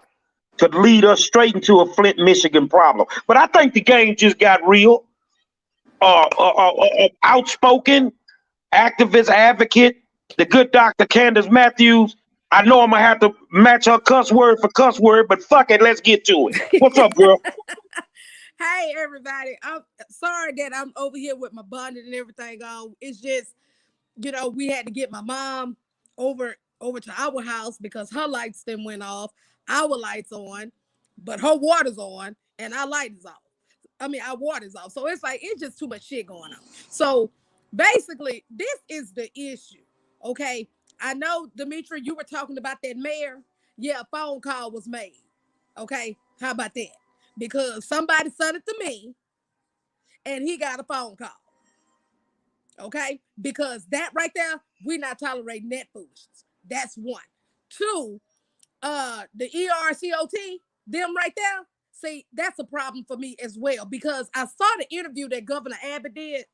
could lead us straight into a Flint, Michigan problem. But I think the game just got real. Outspoken, activist, advocate, the good Dr. Candace Matthews. I know I'm going to have to match her cuss word for cuss word, but fuck it, let's get to it. What's up, girl? Hey, everybody. I'm sorry that I'm over here with my bonnet and everything on. It's just, we had to get my mom over to our house because her lights then went off. Our lights on, but her water's on and our light is off. Our water's off. So it's just too much shit going on. So basically, this is the issue. Okay. I know, Demetri, you were talking about that mayor. Yeah, a phone call was made. Okay. How about that? Because somebody sent it to me and he got a phone call. Okay? Because that right there, we're not tolerating that foolishness. That's one. Two, the ERCOT, them right there, see, that's a problem for me as well, because I saw the interview that Governor Abbott did,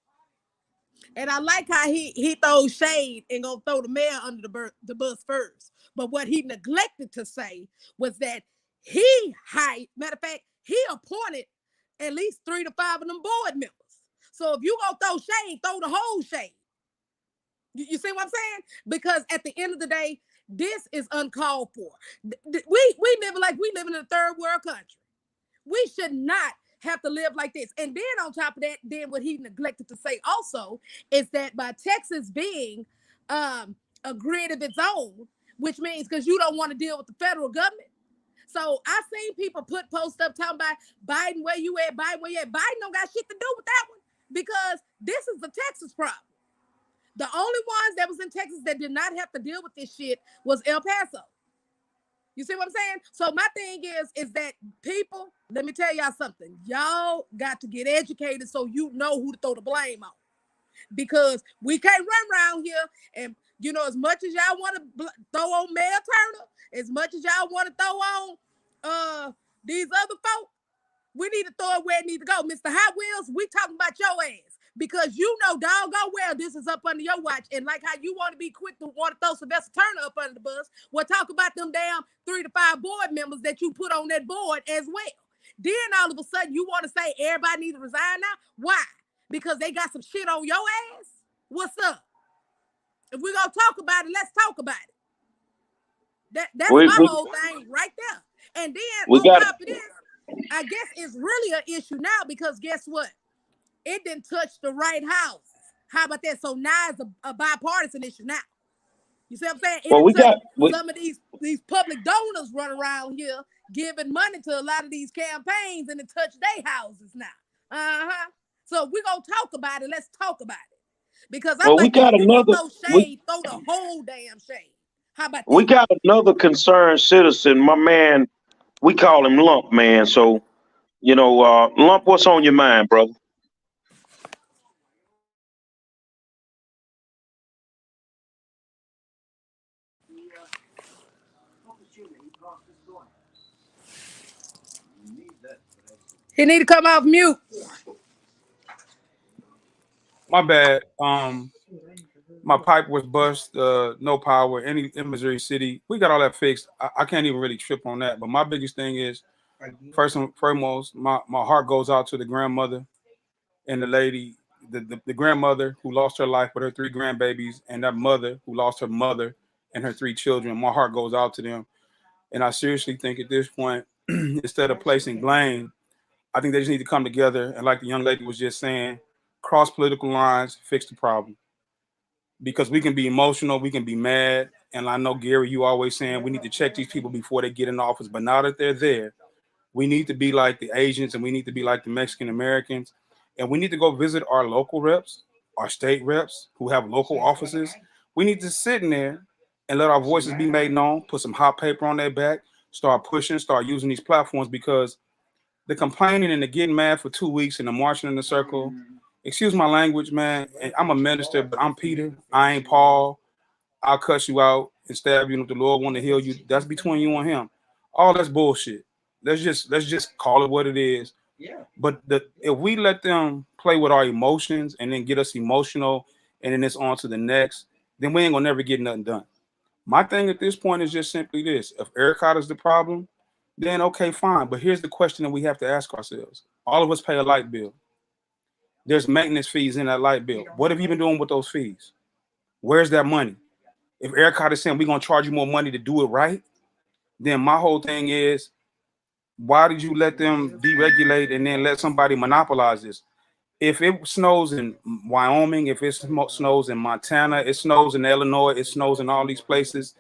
and I like how he throws shade and gonna throw the mayor under the bus first. But what he neglected to say was that matter of fact, he appointed at least 3 to 5 of them board members. So if you gonna throw shade, throw the whole shade. You see what I'm saying? Because at the end of the day, this is uncalled for. We live in a third world country. We should not have to live like this. And then on top of that, then what he neglected to say also is that by Texas being a grid of its own, which means because you don't want to deal with the federal government. So I seen people put posts up talking about Biden, where you at? Biden, where you at? Biden don't got shit to do with that one, because this is the Texas problem. The only ones that was in Texas that did not have to deal with this shit was El Paso. You see what I'm saying? So my thing is that people, let me tell y'all something. Y'all got to get educated so you know who to throw the blame on. Because we can't run around here and, you know, as much as y'all want to throw on Mel Turner, as much as y'all want to throw on these other folk, we need to throw it where it needs to go. Mr. Hot Wheels, we talking about your ass. Because you know doggone well this is up under your watch. And like how you want to be quick to want to throw Sylvester Turner up under the bus, well, talk about them damn 3 to 5 board members that you put on that board as well. Then all of a sudden you want to say everybody needs to resign now? Why? Because they got some shit on your ass? What's up? If we're going to talk about it, let's talk about it. That's my whole thing right there. And then on top of this, I guess it's really an issue now because guess what? It didn't touch the right house. How about that? So now it's a bipartisan issue now. You see what I'm saying? Some of these public donors run around here giving money to a lot of these campaigns and it touch their houses now. So we're going to talk about it. Let's talk about it. Because I think if you throw shade, throw the whole damn shade. How about that? We got another concerned citizen, my man. We call him Lump, man. So, you know, Lump, what's on your mind, brother? He need to come off mute. My bad. My pipe was bust. No power. In Missouri City, we got all that fixed. I can't even really trip on that. But my biggest thing is, first and foremost, my heart goes out to the grandmother and the lady, the grandmother who lost her life with her 3 grandbabies, and that mother who lost her mother and her 3 children. My heart goes out to them. And I seriously think at this point, instead of placing blame, I think they just need to come together and, like the young lady was just saying, cross political lines, fix the problem. Because we can be emotional, we can be mad. And I know, Gary, you always saying we need to check these people before they get in office. But now that they're there, we need to be like the Asians and we need to be like the Mexican Americans. And we need to go visit our local reps, our state reps who have local offices. We need to sit in there and let our voices be made known, put some hot paper on their back, start pushing, start using these platforms, because the complaining and the getting mad for 2 weeks and the marching in the circle, excuse my language, man. I'm a minister, but I'm Peter. I ain't Paul. I'll cut you out and stab you if the Lord want to heal you. That's between you and him. All that's bullshit. Let's just call it what it is. Yeah. But if we let them play with our emotions and then get us emotional and then it's on to the next, then we ain't gonna never get nothing done. My thing at this point is just simply this: if ERCOT is the problem, then okay, fine. But here's the question that we have to ask ourselves. All of us pay a light bill. There's maintenance fees in that light bill. What have you been doing with those fees? Where's that money? If ERCOT is saying we're going to charge you more money to do it right, then my whole thing is, why did you let them deregulate and then let somebody monopolize this? If it snows in Wyoming, if it snows in Montana, it snows in Illinois, it snows in all these places,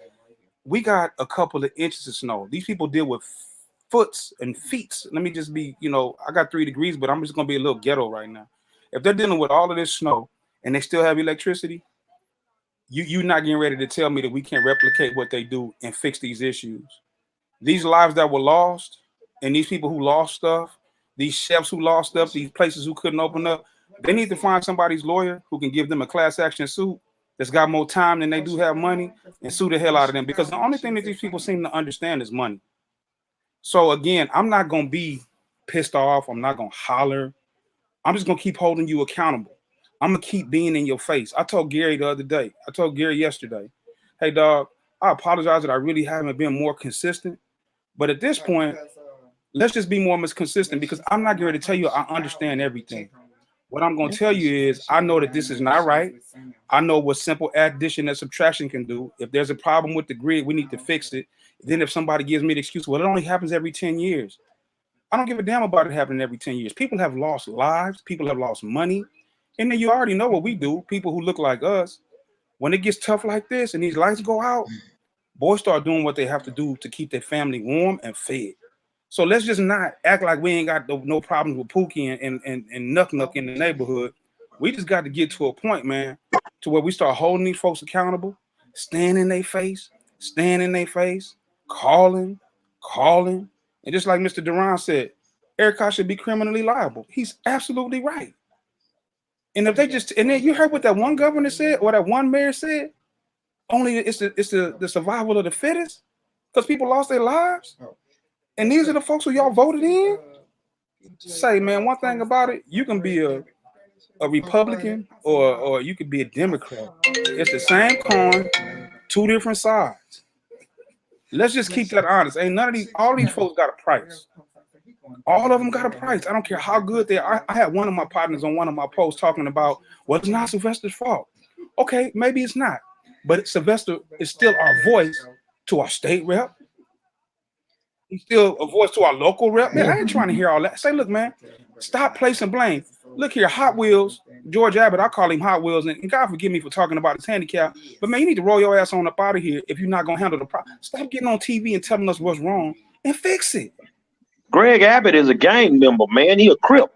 we got a couple of inches of snow. These people deal with foots and feet. Let me just be, I got 3 degrees, but I'm just going to be a little ghetto right now. If they're dealing with all of this snow and they still have electricity, you're not getting ready to tell me that we can't replicate what they do and fix these issues. These lives that were lost and these people who lost stuff, these chefs who lost stuff, these places who couldn't open up, they need to find somebody's lawyer who can give them a class action suit that's got more time than they do have money and sue the hell out of them. Because the only thing that these people seem to understand is money. So again, I'm not going to be pissed off. I'm not going to holler. I'm just going to keep holding you accountable. I'm going to keep being in your face. I told Gary the other day. I told Gary yesterday, hey, dog, I apologize that I really haven't been more consistent. But at this point, let's just be more consistent, because I'm not going to tell you I understand everything. What I'm going to tell you is I know that this is not right. I know what simple addition and subtraction can do. If there's a problem with the grid, we need to fix it. Then if somebody gives me the excuse, well, it only happens every 10 years. I don't give a damn about it happening every 10 years. People have lost lives. People have lost money. And then you already know what we do. People who look like us, when it gets tough like this and these lights go out, boys start doing what they have to do to keep their family warm and fed. So let's just not act like we ain't got no problems with Pookie and Nuck in the neighborhood We just got to get to a point, man, to where we start holding these folks accountable, stand in their face, calling, and just like Mr. Duran said, Eric should be criminally liable. He's absolutely right. And if they just, and then you heard what that one governor said, or that one mayor said, only it's the survival of the fittest, because people lost their lives. And these are the folks who y'all voted in. Say, man, one thing about it, you can be a Republican or you could be a Democrat. It's the same coin, two different sides. Let's just keep that honest. Ain't none of these, all these folks got a price. All of them got a price. I don't care how good they are. I had one of my partners on one of my posts talking about, well, it's not Sylvester's fault. Okay, maybe it's not. But Sylvester is still our voice to our state rep. He's still a voice to our local rep. Man, I ain't trying to hear all that. Say, look, man, stop placing blame. Look here, Hot Wheels, George Abbott, I call him Hot Wheels, and God forgive me for talking about his handicap, but man, you need to roll your ass on up out of here if you're not going to handle the problem. Stop getting on TV and telling us what's wrong and fix it. Greg Abbott is a gang member, man. He a Crip.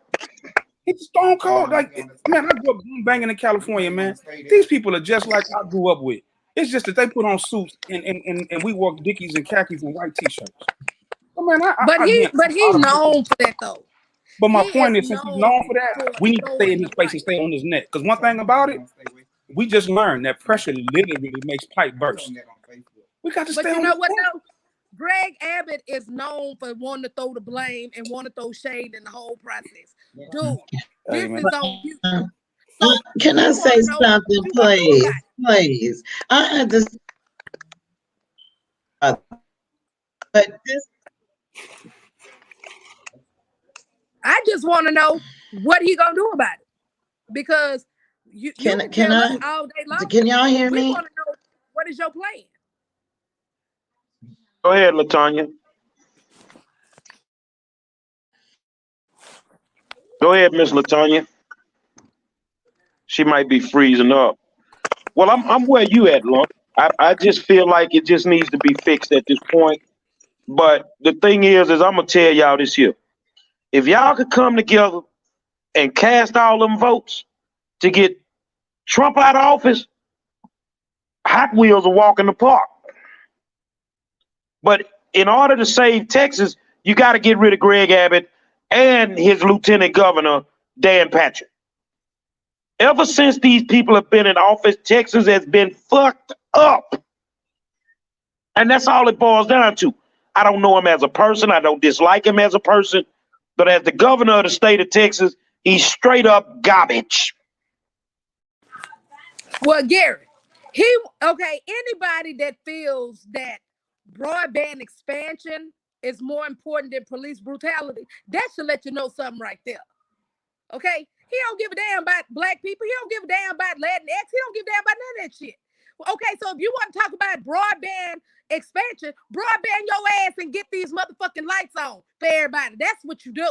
He's stone cold. Like, man, I grew up banging in California, man. These people are just like I grew up with. It's just that they put on suits and we wore Dickies and khakis and white t-shirts. Oh, man, he's known for that though. But my point is, since he's known for that, we need to stay in his place and stay on his neck. Because one thing about it, we just learned that pressure literally makes pipe burst. We got to stay on his neck. But you know what though? Greg Abbott is known for wanting to throw the blame and want to throw shade in the whole process. Dude, this is on you. So can I say something, please? Please. I understand. But this. I just want to know what he gonna do about it, because you can I all day long. Can y'all hear me? We want to know, what is your plan? Go ahead, LaTanya. Go ahead, Miss LaTanya. She might be freezing up. Well, I'm where you at, Lump. I just feel like it just needs to be fixed at this point. But the thing is I'm gonna tell y'all this here. If y'all could come together and cast all them votes to get Trump out of office, Hot Wheels will walk in the park. But in order to save Texas, you got to get rid of Greg Abbott and his lieutenant governor, Dan Patrick. Ever since these people have been in office, Texas has been fucked up. And that's all it boils down to. I don't know him as a person. I don't dislike him as a person. But as the governor of the state of Texas, he's straight up garbage. Well, Gary, anybody that feels that broadband expansion is more important than police brutality, that should let you know something right there. Okay? He don't give a damn about black people. He don't give a damn about Latinx. He don't give a damn about none of that shit. Okay, so if you want to talk about broadband expansion, broadband your ass and get these motherfucking lights on for everybody. That's what you do.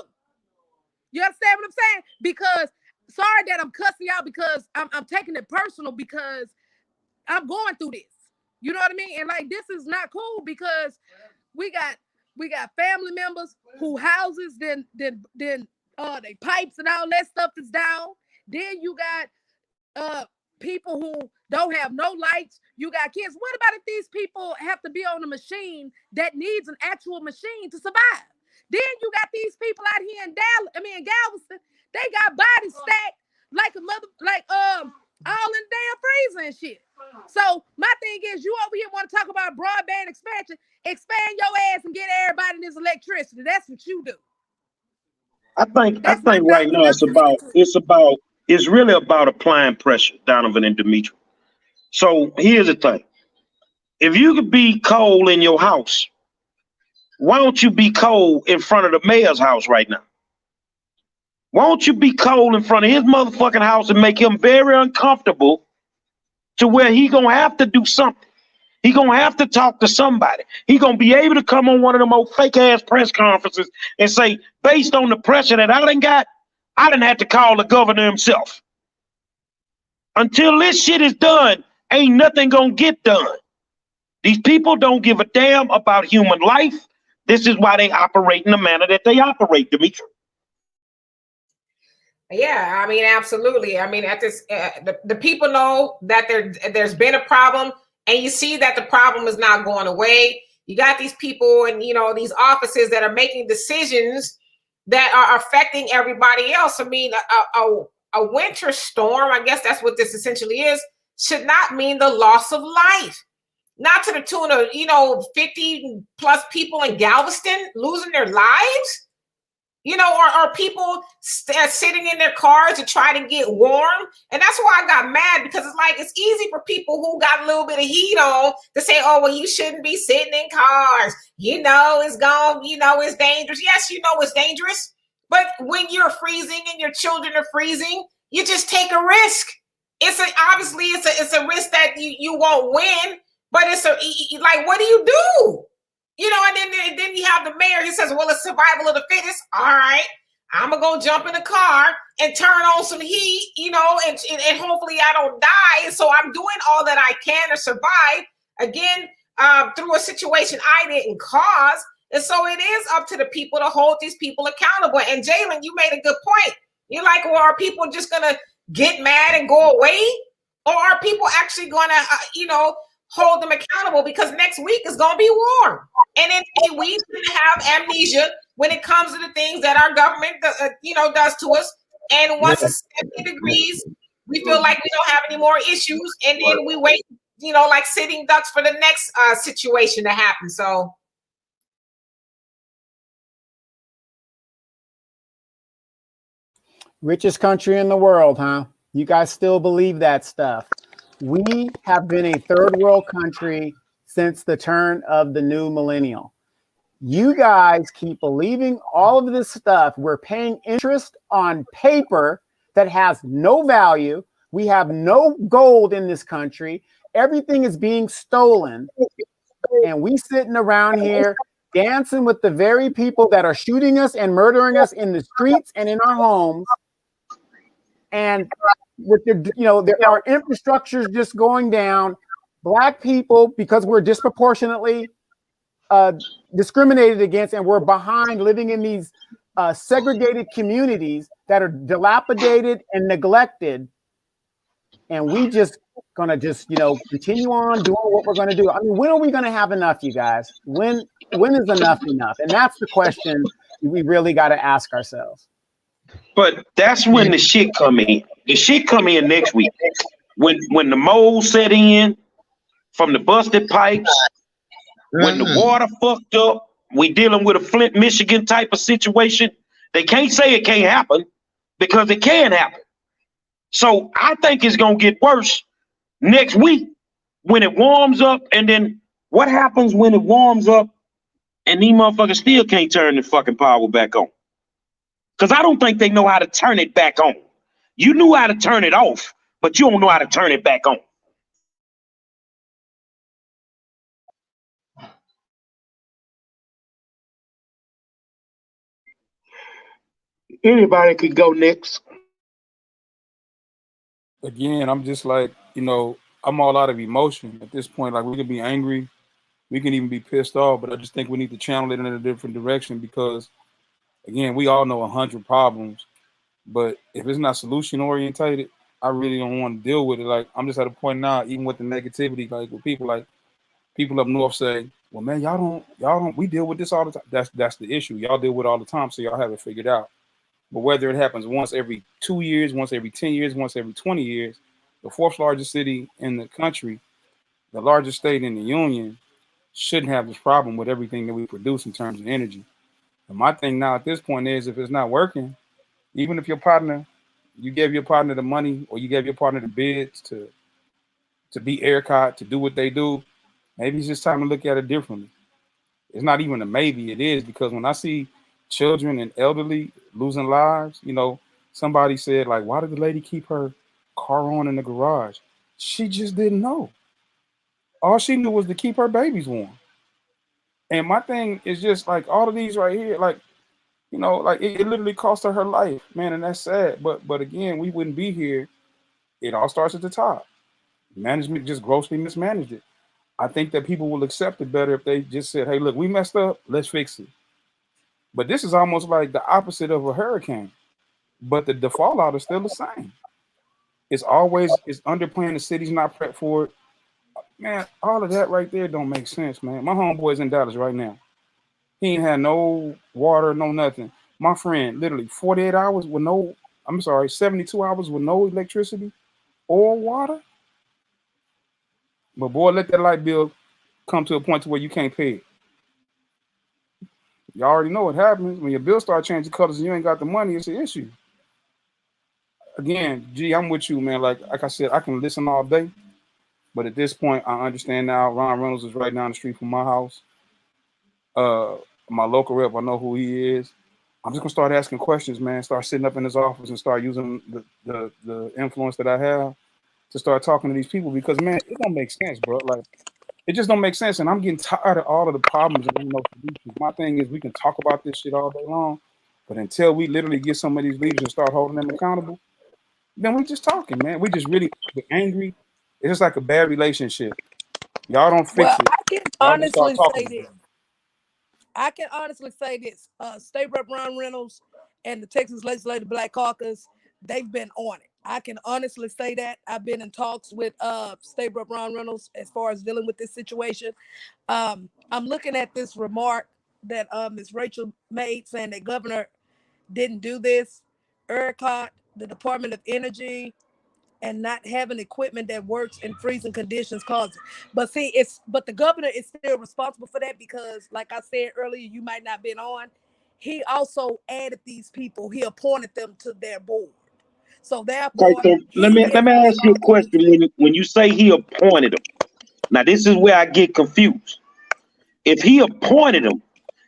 You understand what I'm saying? Because, sorry that I'm cussing y'all, because I'm taking it personal, because I'm going through this. You know what I mean? And like, this is not cool, because we got family members who houses then they pipes and all that stuff is down. Then you got people who don't have no lights. You got kids. What about if these people have to be on a machine that needs an actual machine to survive? Then you got these people out here in Galveston. They got bodies stacked like all in damn freezer and shit. So my thing is, you over here want to talk about broadband expansion? Expand your ass and get everybody this electricity. That's what you do. I think right now it's really about applying pressure, Donovan and Demetri. So here's the thing. If you could be cold in your house, why don't you be cold in front of the mayor's house right now? Why don't you be cold in front of his motherfucking house and make him very uncomfortable to where he gonna have to do something? He gonna have to talk to somebody. He gonna be able to come on one of them old fake ass press conferences and say, based on the pressure that I done got, I done had to call the governor himself. Until this shit is done, ain't nothing gonna get done. These people don't give a damn about human life. This is why they operate in the manner that they operate, Demetri. Yeah, I mean, absolutely. I mean, at this, the people know that there's been a problem, and you see that the problem is not going away. You got these people and these offices that are making decisions that are affecting everybody else. I mean, a winter storm, I guess that's what this essentially is, should not mean the loss of life. Not to the tune of 50 plus people in Galveston losing their lives. Or people sitting in their cars to try to get warm. And that's why I got mad, because it's like, it's easy for people who got a little bit of heat on to say, oh, well, you shouldn't be sitting in cars. It's dangerous. Yes, it's dangerous. But when you're freezing and your children are freezing, you just take a risk. Obviously it's a risk that you won't win, but like, what do you do? And then you have the mayor. He says, well, it's survival of the fittest. All right, I'm going to go jump in the car and turn on some heat, and hopefully I don't die. And so I'm doing all that I can to survive, again, through a situation I didn't cause. And so it is up to the people to hold these people accountable. And Jalen, you made a good point. You're like, well, are people just going to get mad and go away? Or are people actually going to, hold them accountable? Because next week is going to be warm. And we have amnesia when it comes to the things that our government, does to us. And once it's 70 degrees, we feel like we don't have any more issues. And then we wait, like sitting ducks for the next situation to happen. So. Richest country in the world, huh? You guys still believe that stuff? We have been a third world country since the turn of the new millennial. You guys keep believing all of this stuff. We're paying interest on paper that has no value. We have no gold in this country. Everything is being stolen. And we sitting around here dancing with the very people that are shooting us and murdering us in the streets and in our homes. And with our infrastructure is just going down. Black people, because we're disproportionately discriminated against, and we're behind, living in these segregated communities that are dilapidated and neglected, and we just gonna continue on doing what we're gonna do. I mean, when are we gonna have enough, you guys? When is enough? And that's the question we really got to ask ourselves. But that's when the shit come in. The shit come in next week. When the mold set in from the busted pipes, when the water fucked up, we dealing with a Flint, Michigan type of situation. They can't say it can't happen, because it can happen. So I think it's gonna get worse next week when it warms up. And then what happens when it warms up and these motherfuckers still can't turn the fucking power back on? Because I don't think they know how to turn it back on. You knew how to turn it off, but you don't know how to turn it back on. Anybody could go next. Again, I'm just like, I'm all out of emotion at this point. Like, we can be angry, we can even be pissed off, but I just think we need to channel it in a different direction, because, again, we all know 100 problems, but if it's not solution orientated, I really don't want to deal with it. Like, I'm just at a point now, even with the negativity, like with people up north say, well, man, y'all don't, we deal with this all the time. That's the issue. Y'all deal with it all the time, so y'all have it figured out. But whether it happens once every 2 years, once every 10 years, once every 20 years, the fourth largest city in the country, the largest state in the union, shouldn't have this problem with everything that we produce in terms of energy. And my thing now at this point is, if it's not working, even if you gave your partner the money, or you gave your partner the bids to be ERCOT, to do what they do, maybe it's just time to look at it differently. It's not even a maybe, it is, because when I see children and elderly losing lives, somebody said, like, why did the lady keep her car on in the garage? She just didn't know. All she knew was to keep her babies warm. And my thing is just like all of these right here, like, like it literally cost her life, man, and that's sad. But again, we wouldn't be here. It all starts at the top. Management just grossly mismanaged it. I think that people will accept it better if they just said, hey, look, we messed up, let's fix it. But this is almost like the opposite of a hurricane. but the fallout is still the same. It's underplaying. The city's not prepped for it. Man, all of that right there don't make sense, man. My homeboy's in Dallas right now. He ain't had no water, no nothing. My friend, literally 48 hours with 72 hours with no electricity or water. But boy, let that light bill come to a point to where you can't pay it. You already know what happens when your bill start changing colors and you ain't got the money. It's an issue. Again, I'm with you, man. Like I said, I can listen all day, but at this point, I understand now. Ron Reynolds is right down the street from my house. My local rep, I know who he is. I'm just gonna start asking questions, man. Start sitting up in his office and start using the influence that I have to start talking to these people because, man, it don't make sense, bro. Like, it just don't make sense. And I'm getting tired of all of the problems and solutions. My thing is we can talk about this shit all day long, but until we literally get some of these leaders and start holding them accountable, then we just talking, man. We just really angry. It's just like a bad relationship. Y'all don't fix it. I can Y'all just start honestly talking say this. I can honestly say this. State Rep Ron Reynolds and the Texas Legislative Black Caucus, they've been on it. I can honestly say that. I've been in talks with State Rep Ron Reynolds as far as dealing with this situation. I'm looking at this remark that Ms. Rachel made saying that governor didn't do this. ERCOT, the Department of Energy, and not having equipment that works in freezing conditions causes it. But see, but the governor is still responsible for that because, like I said earlier, you might not been on. He also added these people. He appointed them to their board. So therefore, Okay, so let me ask you a question. When you say he appointed them, now this is where I get confused. If he appointed them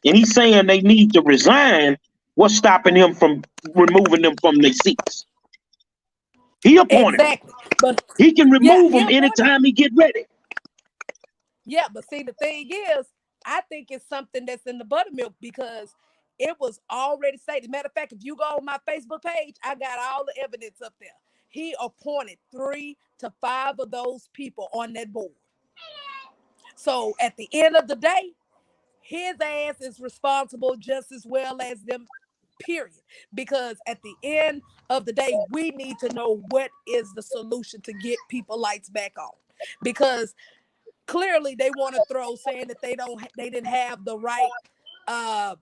and he's saying they need to resign, what's stopping him from removing them from their seats? He appointed them. But he can remove them anytime he get ready. Yeah, but see, the thing is, I think it's something that's in the buttermilk because it was already stated. Matter of fact, if you go on my Facebook page, I got all the evidence up there. He appointed 3 to 5 of those people on that board. So at the end of the day, his ass is responsible just as well as them, period. Because at the end of the day, we need to know what is the solution to get people lights back on. Because clearly they want to throw saying that they didn't have the right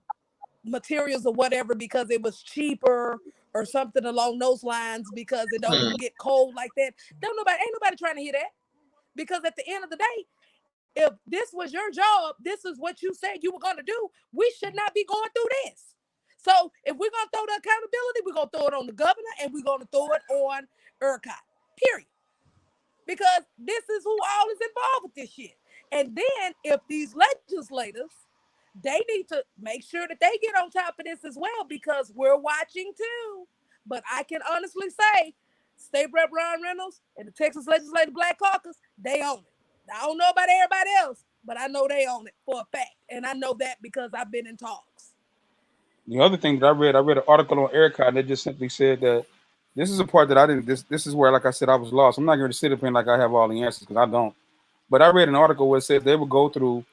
materials or whatever because it was cheaper or something along those lines because it don't get cold like that. Ain't nobody trying to hear that. Because at the end of the day, if this was your job, this is what you said you were going to do, we should not be going through this. So if we're going to throw the accountability, we're going to throw it on the governor and we're going to throw it on ERCOT, period. Because this is who all is involved with this shit. And then if these legislators, they need to make sure that they get on top of this as well because we're watching too. But I can honestly say, State Rep Ron Reynolds and the Texas Legislative Black Caucus, they own it. I don't know about everybody else, but I know they own it for a fact. And I know that because I've been in talks. The other thing that I read an article on ERCOT and it just simply said that this is a part that I didn't, this is where, like I said, I was lost. I'm not going to sit up here like I have all the answers because I don't. But I read an article where it said they would go through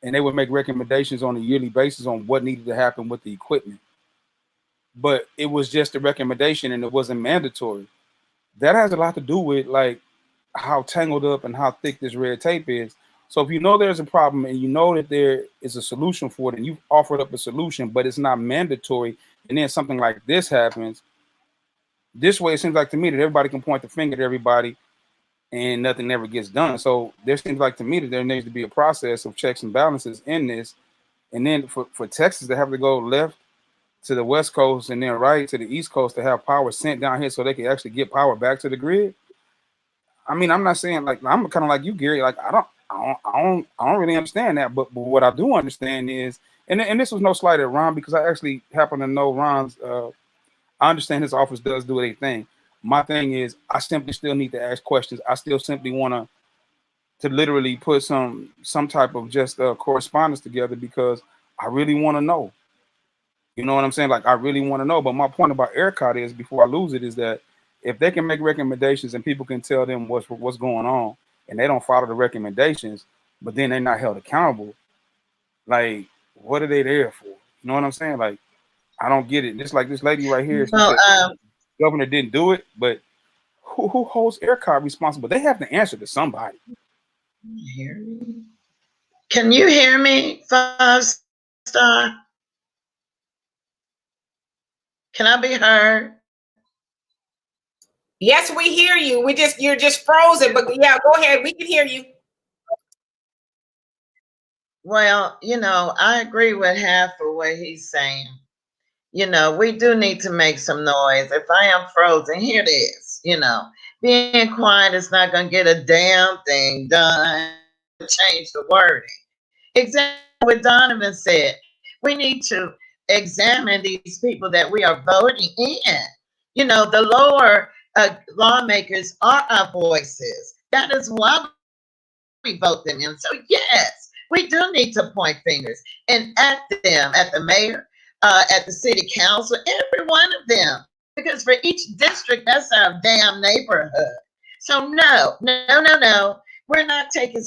and they would make recommendations on a yearly basis on what needed to happen with the equipment. But it was just a recommendation and it wasn't mandatory. That has a lot to do with like how tangled up and how thick this red tape is. So if you know there's a problem and you know that there is a solution for it and you've offered up a solution, but it's not mandatory, and then something like this happens, this way it seems like to me that everybody can point the finger at everybody and nothing ever gets done. So there seems like to me that there needs to be a process of checks and balances in this. And then for Texas to have to go left to the West Coast and then right to the East Coast to have power sent down here so they can actually get power back to the grid. I mean, I'm not saying like I'm kind of like you, Gary. Like I don't really understand that. But what I do understand is, and this was no slight at Ron because I actually happen to know Ron's. I understand his office does do a thing. My thing is, I simply still need to ask questions. I still simply want to literally put some type of just correspondence together because I really want to know. You know what I'm saying? Like I really want to know. But my point about ERCOT is, before I lose it, is that if they can make recommendations and people can tell them what's going on, and they don't follow the recommendations, but then they're not held accountable, like what are they there for? You know what I'm saying? Like I don't get it. Just like this lady right here, she Well, said governor didn't do it, but who holds ERCOT responsible? They have to answer to somebody. can you hear me, 5-star? Can I be heard? Yes, we hear you. You're just frozen, but yeah, go ahead. We can hear you. Well, I agree with half of what he's saying. We do need to make some noise. If I am frozen, here it is. Being quiet is not going to get a damn thing done. Change the wording. Exactly what Donovan said. We need to examine these people that we are voting in. The lower lawmakers are our voices. That is why we vote them in. So yes, we do need to point fingers and at them, at the mayor, at the city council, every one of them. Because for each district, that's our damn neighborhood. So no, no, no, no. We're not taking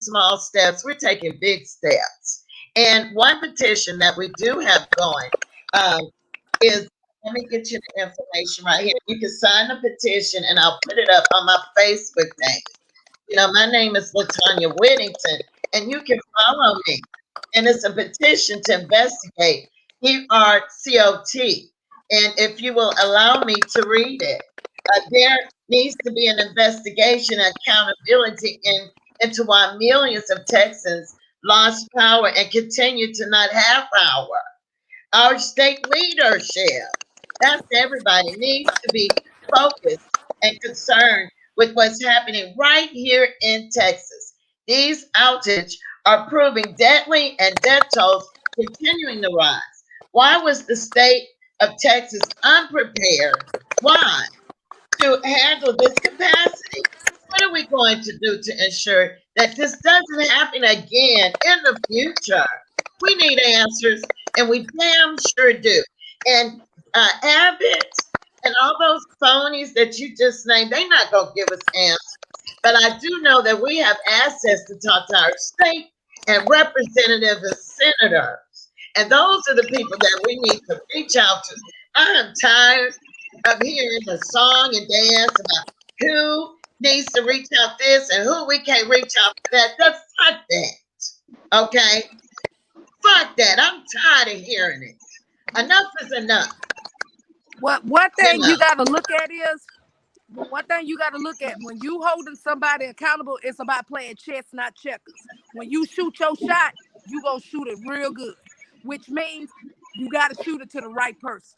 small steps. We're taking big steps. And one petition that we do have going is, let me get you the information right here. You can sign the petition and I'll put it up on my Facebook page. My name is LaTanya Whittington, and you can follow me. And it's a petition to investigate ERCOT. And if you will allow me to read it, there needs to be an investigation and accountability into why millions of Texans lost power and continue to not have power. Our state leadership, that's everybody, needs to be focused and concerned with what's happening right here in Texas. These outages are proving deadly and death tolls continuing to rise. Why was the state of Texas unprepared? Why? To handle this capacity. What are we going to do to ensure that this doesn't happen again in the future? We need answers, and we damn sure do. And Abbott and all those phonies that you just named, they're not going to give us answers. But I do know that we have access to talk to our state and representatives and senators. And those are the people that we need to reach out to. I am tired of hearing the song and dance about who needs to reach out this and who we can't reach out for that. Just fuck that. Okay? Fuck that. I'm tired of hearing it. Enough is enough. One thing you got to look at is, one thing you got to look at when you holding somebody accountable, it's about playing chess, not checkers. When you shoot your shot, you gonna shoot it real good, which means you got to shoot it to the right person.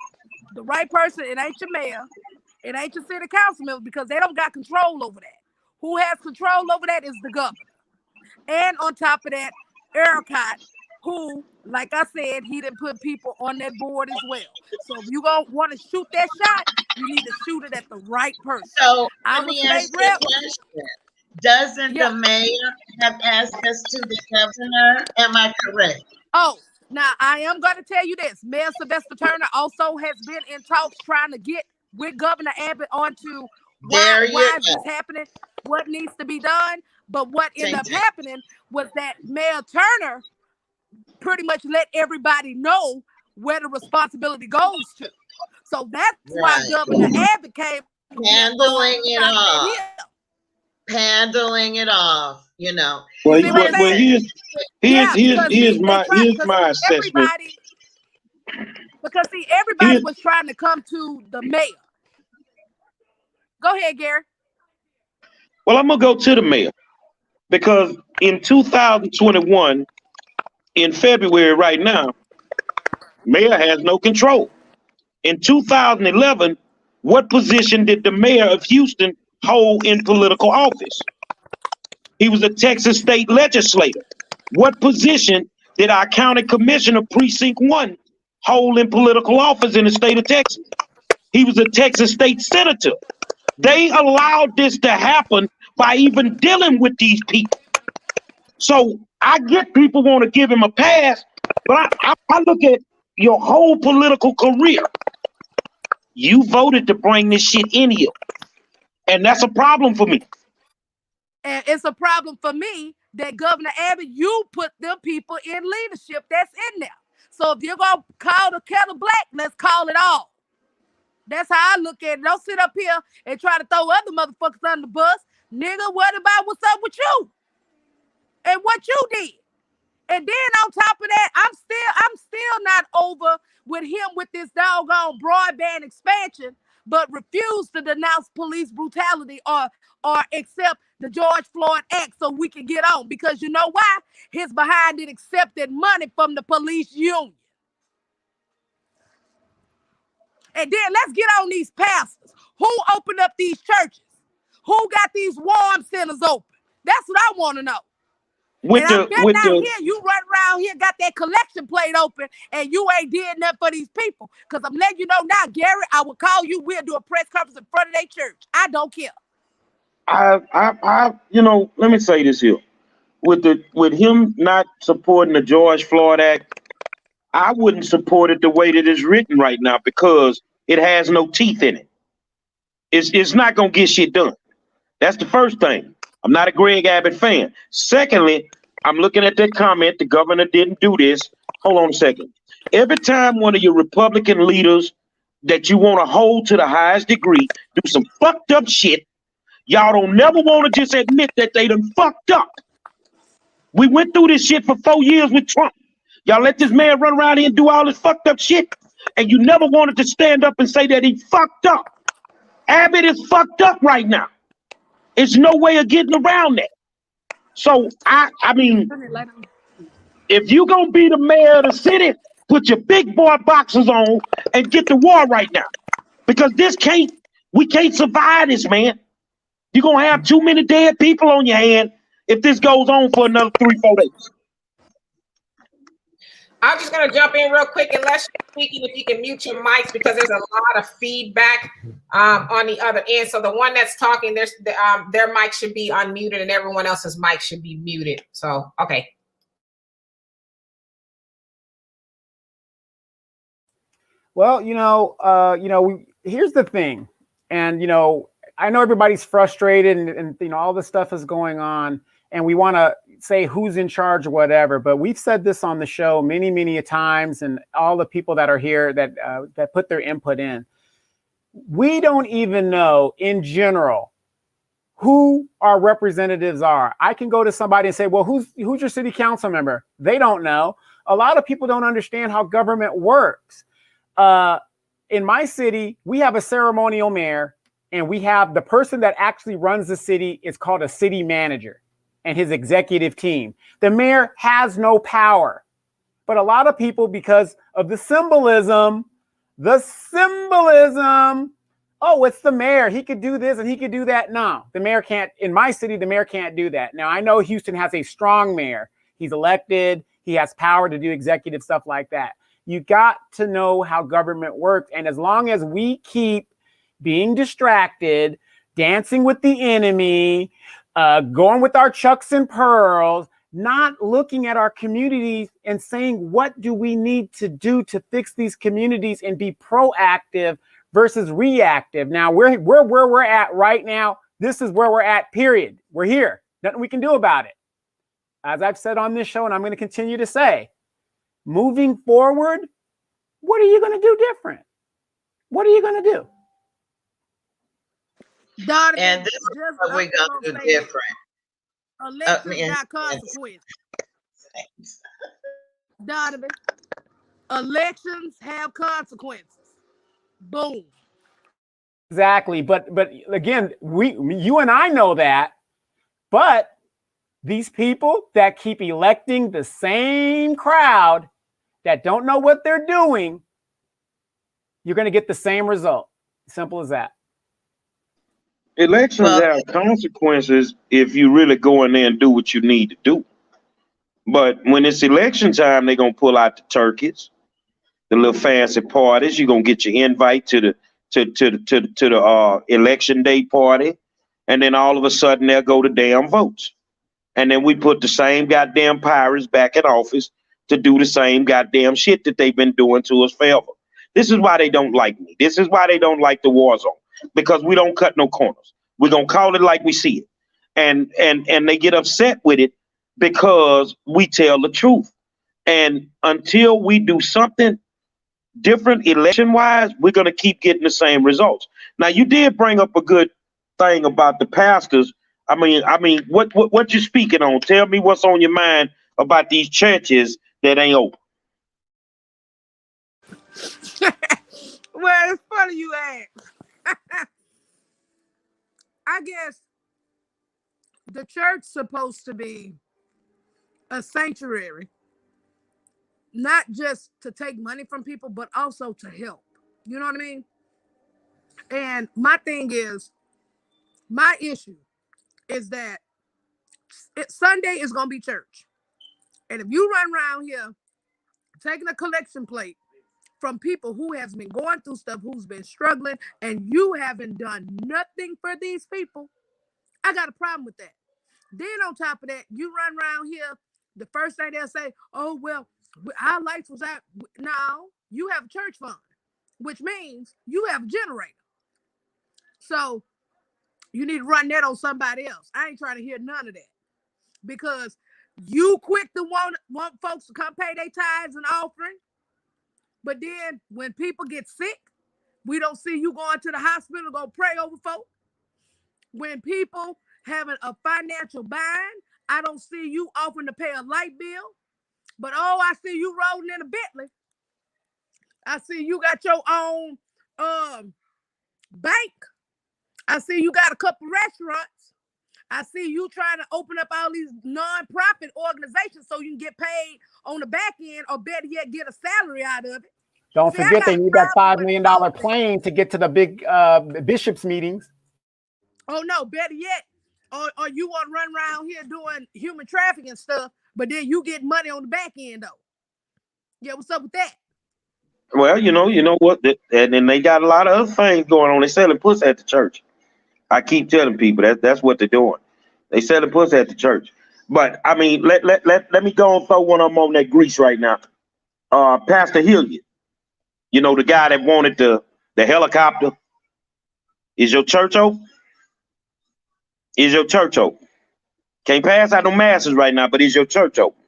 The right person, it ain't your mayor, it ain't your city council member, because they don't got control over that. Who has control over that is the governor. And on top of that, ERCOT, who, like I said, he didn't put people on that board as well. So if you gonna want to shoot that shot, you need to shoot it at the right person. So let I'm a me state ask you rep. a question. Doesn't the mayor have access to the governor? Am I correct? Oh, now I am going to tell you this. Mayor Sylvester Turner also has been in talks trying to get with Governor Abbott onto why is this happening, what needs to be done. But what ended up happening was that Mayor Turner pretty much let everybody know where the responsibility goes to. So that's why Governor Abbott came handling it off. Handling it off, Well, here's my assessment. Because see, everybody was trying to come to the mayor. Go ahead, Gary. Well, I'm gonna go to the mayor because in 2021, in February, right now, mayor has no control. In 2011, what position did the mayor of Houston hold in political office? He was a Texas state legislator. What position did our county commissioner precinct 1 hold in political office in the state of Texas? He was a Texas state senator. They allowed this to happen by even dealing with these people. So I get people want to give him a pass, but I look at your whole political career. You voted to bring this shit in here. And that's a problem for me. And it's a problem for me that Governor Abbott, you put them people in leadership that's in there. So if you're gonna call the kettle black, let's call it all. That's how I look at it. Don't sit up here and try to throw other motherfuckers under the bus. Nigga, what about what's up with you? And what you did? And then on top of that, I'm still not over with him with this doggone broadband expansion, but refuse to denounce police brutality or accept the George Floyd Act so we can get on. Because you know why? His behind it accepted money from the police union. And then let's get on these pastors. Who opened up these churches? Who got these warm centers open? That's what I want to know. And I bet not here you run around here, got that collection plate open, and you ain't did nothing for these people. Because I'm letting you know now, Gary, I will call you. We'll do a press conference in front of their church. I don't care. Let me say this here. With him not supporting the George Floyd Act, I wouldn't support it the way that it's written right now because it has no teeth in it. It's not gonna get shit done. That's the first thing. I'm not a Greg Abbott fan. Secondly, I'm looking at that comment. The governor didn't do this. Hold on a second. Every time one of your Republican leaders that you want to hold to the highest degree do some fucked up shit, y'all don't never want to just admit that they done fucked up. We went through this shit for 4 years with Trump. Y'all let this man run around here and do all this fucked up shit, and you never wanted to stand up and say that he fucked up. Abbott is fucked up right now. There's no way of getting around that. So, I mean, if you gonna be the mayor of the city, put your big boy boxers on and get the war right now. Because we can't survive this, man. You're gonna have too many dead people on your hand if this goes on for another 3-4 days. I'm just going to jump in real quick, unless you're speaking, if you can mute your mics, because there's a lot of feedback on the other end. So the one that's talking, their mic should be unmuted and everyone else's mic should be muted. So, okay. Well, here's the thing. And, I know everybody's frustrated and all this stuff is going on and we want to say who's in charge or whatever, but we've said this on the show many, many times, and all the people that are here that put their input in. We don't even know in general who our representatives are. I can go to somebody and say, well, who's your city council member? They don't know. A lot of people don't understand how government works. In my city, we have a ceremonial mayor, and we have the person that actually runs the city is called a city manager and his executive team. The mayor has no power. But a lot of people, because of the symbolism, oh, it's the mayor. He could do this and he could do that. No, the mayor can't. In my city, the mayor can't do that. Now, I know Houston has a strong mayor. He's elected. He has power to do executive stuff like that. You got to know how government works. And as long as we keep being distracted, dancing with the enemy, going with our chucks and pearls, not looking at our communities and saying, what do we need to do to fix these communities and be proactive versus reactive. Now, where we're at right now, this is where we're at, period. We're here. Nothing we can do about it. As I've said on this show, and I'm going to continue to say, moving forward, what are you going to do different? What are you going to do? Donovan, And this is what we're going to do different. Elections got consequences. Donovan, elections have consequences. Boom. Exactly. But again, you and I know that. But these people that keep electing the same crowd that don't know what they're doing, you're going to get the same result. Simple as that. Elections have consequences if you really go in there and do what you need to do. But when it's election time, they're going to pull out the turkeys, the little fancy parties. You're going to get your invite to the election day party. And then all of a sudden they'll go to damn votes. And then we put the same goddamn pirates back in office to do the same goddamn shit that they've been doing to us forever. This is why they don't like me. This is why they don't like the war zone. Because we don't cut no corners. We're going to call it like we see it. And they get upset with it because we tell the truth. And until we do something different election-wise, we're going to keep getting the same results. Now, you did bring up a good thing about the pastors. I mean, what you speaking on? Tell me what's on your mind about these churches that ain't open. Well, it's funny you ask. I guess the church supposed to be a sanctuary, not just to take money from people, but also to help. You know what I mean? And my thing is, my issue is that Sunday is going to be church. And if you run around here taking a collection plate from people who has been going through stuff, who's been struggling, and you haven't done nothing for these people, I got a problem with that. Then on top of that, you run around here, the first thing they'll say, oh, well, our lights was out. No, you have a church fund, which means you have a generator. So you need to run that on somebody else. I ain't trying to hear none of that, because you quick to want folks to come pay their tithes and offering. But then when people get sick, we don't see you going to the hospital, go pray over folks. When people having a financial bind, I don't see you offering to pay a light bill. But oh, I see you rolling in a Bentley. I see you got your own bank. I see you got a couple restaurants. I see you trying to open up all these non-profit organizations so you can get paid on the back end, or better yet, get a salary out of it. Don't forget they need that $5 million plane to get to the big bishops meetings. Oh no, better yet, or you want to run around here doing human trafficking stuff, but then you get money on the back end though. Yeah, what's up with that? Well, you know what, and then they got a lot of other things going on. They selling pussy at the church. I keep telling people that's what they're doing. They selling pussy at the church. But I mean, let me go and throw one of them on that grease right now. Pastor Hilliard, you know, the guy that wanted the helicopter. Is your church open? Is your church open? Can't pass out no masses right now, but is your church open?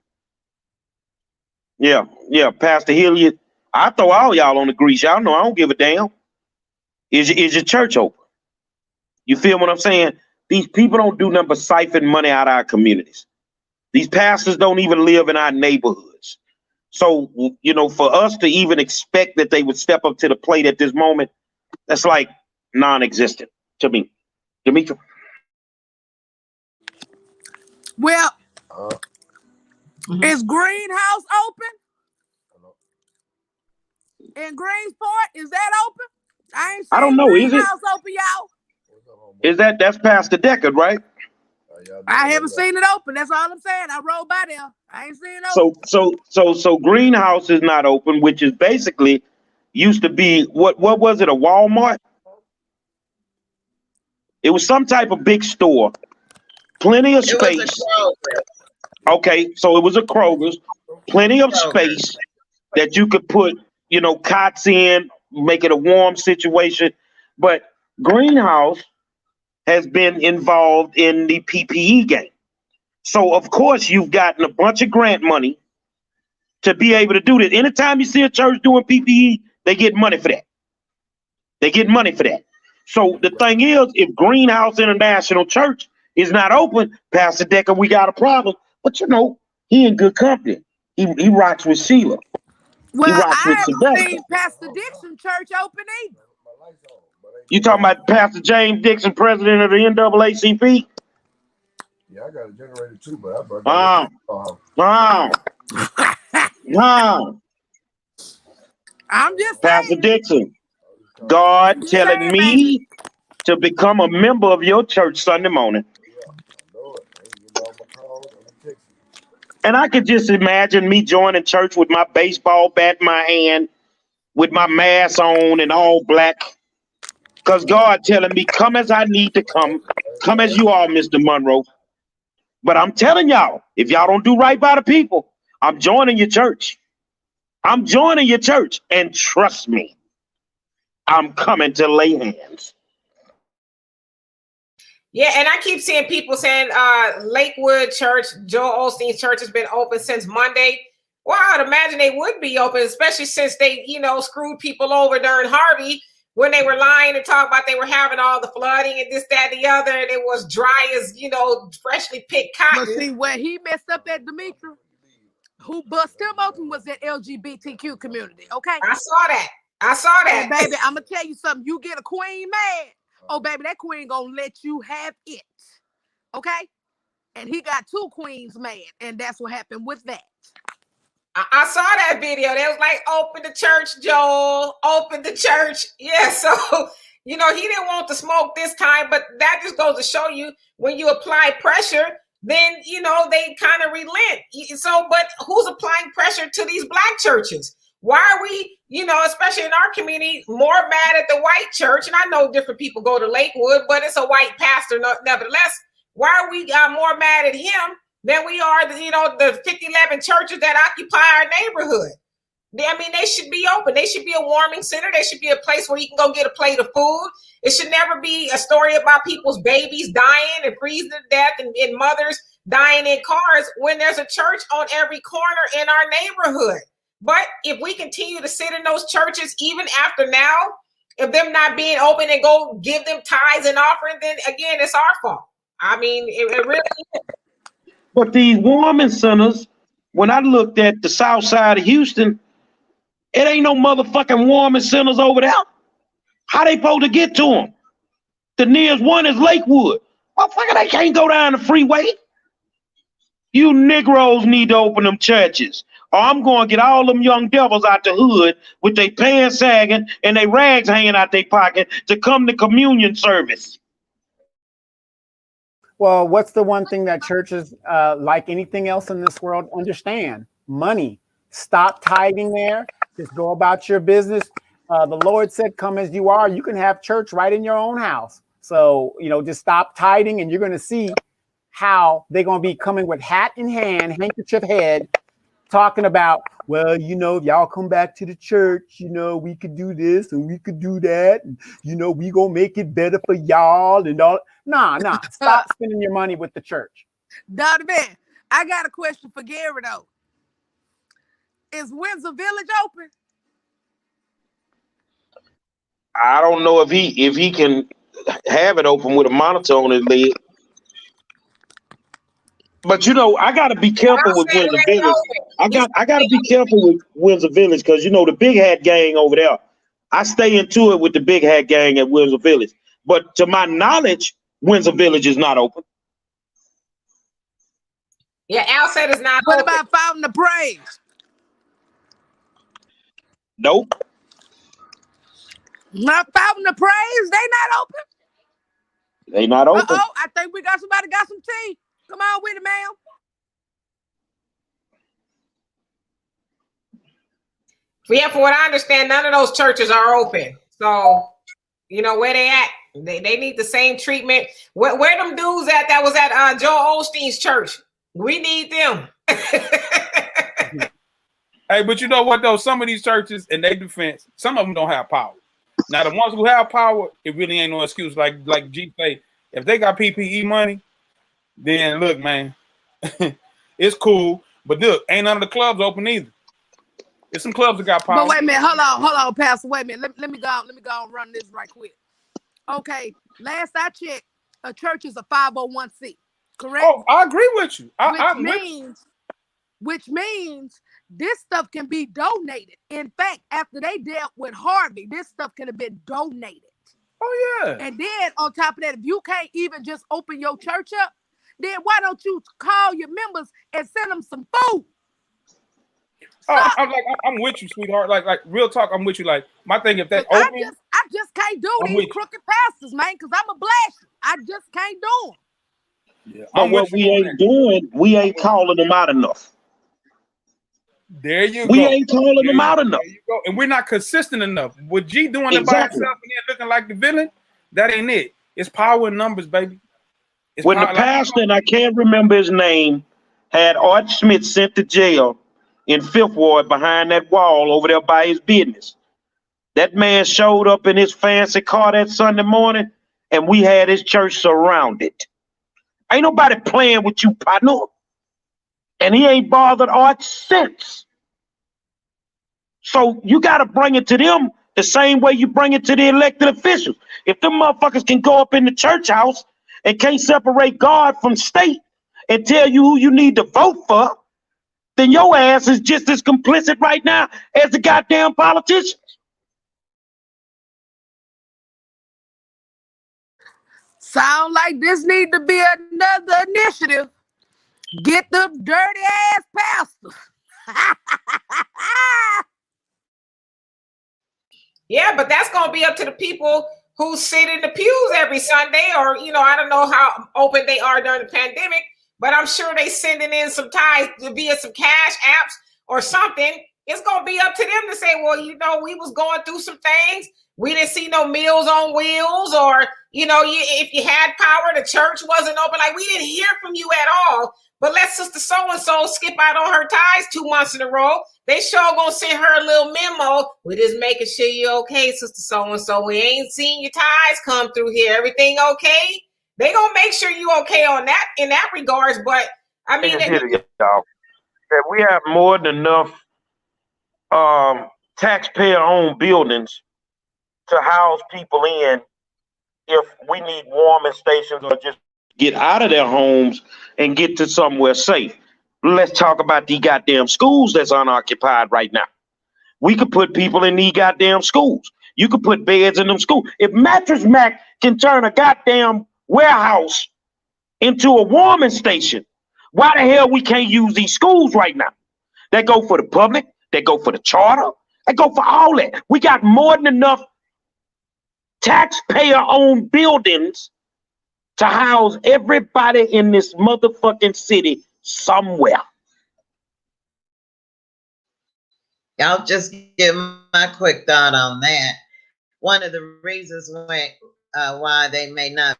Yeah, Pastor Hilliard. I throw all y'all on the grease. Y'all know I don't give a damn. Is your church open? You feel what I'm saying? These people don't do nothing but siphon money out of our communities. These pastors don't even live in our neighborhoods. So, you know, for us to even expect that they would step up to the plate at this moment, that's like non-existent to me. Demetra? Well, is Greenhouse open? In Greensport, is that open? I ain't seen I don't know. Greenhouse open, y'all. That's Pastor Deckard, right? I haven't seen it open. That's all I'm saying. I rode by there. I ain't seen it open. So Greenhouse is not open, which is basically used to be what was it? A Walmart? It was some type of big store. Plenty of space. Okay, so it was a Kroger's. Plenty of space that you could put, you know, cots in, make it a warm situation. But Greenhouse has been involved in the PPE game. So, of course, you've gotten a bunch of grant money to be able to do this. Anytime you see a church doing PPE, they get money for that. So the thing is, if Greenhouse International Church is not open, Pastor Decker, we got a problem. But, you know, he in good company. He rocks with Sheila. Well, I haven't seen Pastor Dixon Church open either. You talking about Pastor James Dixon, president of the NAACP? Yeah, I got a generator too, but I brought I'm just Pastor saying. Dixon, God telling me to become a member of your church Sunday morning. And I could just imagine me joining church with my baseball bat in my hand, with my mask on and all black. Because God telling me, come as I need to come as you are, Mr. Monroe. But I'm telling y'all, if y'all don't do right by the people, I'm joining your church. And trust me, I'm coming to lay hands. Yeah, and I keep seeing people saying Lakewood Church, Joel Osteen's church has been open since Monday. Well, I would imagine they would be open, especially since they, screwed people over during Harvey when they were lying and talking about they were having all the flooding and this, that, and the other, and it was dry as, freshly picked cotton. But see, where he messed up at Demetri, who bust him open was that LGBTQ community, okay? I saw that. And baby, I'm going to tell you something. You get a queen mad, oh, baby, that queen going to let you have it, okay? And he got 2 queens mad, and that's what happened with that. I saw that video. They was like, open the church, Joel. Open the church. Yeah, so, he didn't want to smoke this time, but that just goes to show you when you apply pressure, then, they kind of relent. So, but who's applying pressure to these black churches? Why are we, especially in our community, more mad at the white church? And I know different people go to Lakewood, but it's a white pastor nevertheless. Why are we more mad at him than we are, the 50-11 churches that occupy our neighborhood? They should be open. They should be a warming center. They should be a place where you can go get a plate of food. It should never be a story about people's babies dying and freezing to death and mothers dying in cars when there's a church on every corner in our neighborhood. But if we continue to sit in those churches, even after now, if them not being open and go give them tithes and offering, then again, it's our fault. It really is. But these warming centers, when I looked at the south side of Houston, it ain't no motherfucking warming centers over there. How they supposed to get to them? The nearest one is Lakewood. Motherfucker, they can't go down the freeway. You Negroes need to open them churches, or I'm going to get all them young devils out the hood with their pants sagging and their rags hanging out their pocket to come to communion service. Well, what's the one thing that churches, like anything else in this world, understand? Money. Stop tithing there. Just go about your business. The Lord said, come as you are. You can have church right in your own house. So, just stop tithing, and you're going to see how they're going to be coming with hat in hand, handkerchief head, talking about, well, if y'all come back to the church, we could do this and we could do that. And, we going to make it better for y'all and all. Nah. Stop spending your money with the church. Donovan, I got a question for Gary, though. Is Windsor Village open? I don't know if he can have it open with a monitor on his leg. But I gotta be careful with Windsor Village. I gotta be careful with Windsor Village because the Big Hat gang over there. I stay into it with the Big Hat gang at Windsor Village. But to my knowledge, Windsor Village is not open. Yeah, Al said it's not open. What about Fountain of Praise? Nope. Not Fountain of Praise? They not open? They not open. Uh-oh, I think we got somebody got some tea. Come on with it, ma'am. Yeah, from what I understand, none of those churches are open. So, where they at? They need the same treatment. Where them dudes at that was at Joel Osteen's church? We need them. Hey, but you know what though? Some of these churches, in their defense, some of them don't have power. Now the ones who have power, it really ain't no excuse. Like G say, if they got PPE money, then look, man, it's cool. But look, ain't none of the clubs open either. There's some clubs that got power. But wait a minute, hold on, Pastor. Wait a minute. Let me go and run this right quick. Okay, last I checked, a church is a 501c, correct? Oh, I agree with you. Which means this stuff can be donated. In fact, after they dealt with Harvey, this stuff can have been donated. Oh, yeah. And then on top of that, if you can't even just open your church up, then why don't you call your members and send them some food? Oh, I'm with you, sweetheart. Like real talk, I'm with you. Like my thing, if that's open, I just can't do these crooked pastors, man, because I'm a blast. I just can't do them. Yeah, but what we ain't doing, we ain't calling them out enough. There you go. We ain't calling them out enough. There you go. And we're not consistent enough. With G doing it by himself and then looking like the villain, that ain't it. It's power in numbers, baby. When the pastor, and I can't remember his name, had Art Smith sent to jail in Fifth Ward behind that wall over there by his business. That man showed up in his fancy car that Sunday morning, and we had his church surrounded. Ain't nobody playing with you, partner. And he ain't bothered Art since. So you got to bring it to them the same way you bring it to the elected officials. If them motherfuckers can go up in the church house and can't separate God from state and tell you who you need to vote for, then your ass is just as complicit right now as the goddamn politicians. Sound like this need to be another initiative. Get them dirty ass pastors. Yeah, but that's going to be up to the people who sit in the pews every Sunday, or, you know, I don't know how open they are during the pandemic, but I'm sure they sending in some ties via some cash apps or something. It's going to be up to them to say, well, you know, we was going through some things. We didn't see no Meals on Wheels, or, you know, if you had power, the church wasn't open. Like, we didn't hear from you at all. But let Sister So-and-so skip out on her ties 2 months in a row. They sure gonna send her a little memo. We just making sure you okay, Sister So-and-so. We ain't seen your ties come through here. Everything okay? They gonna make sure you okay on that in that regards. But I mean, y'all, that we have more than enough taxpayer-owned buildings to house people in if we need warming stations or just get out of their homes and get to somewhere safe. Let's talk about the goddamn schools that's unoccupied right now. We could put people in these goddamn schools. You could put beds in them schools. If Mattress Mac can turn a goddamn warehouse into a warming station, why the hell we can't use these schools right now? They go for the public. They go for the charter. They go for all that. We got more than enough taxpayer-owned buildings to house everybody in this motherfucking city somewhere. I'll just give my quick thought on that. One of the reasons why they may not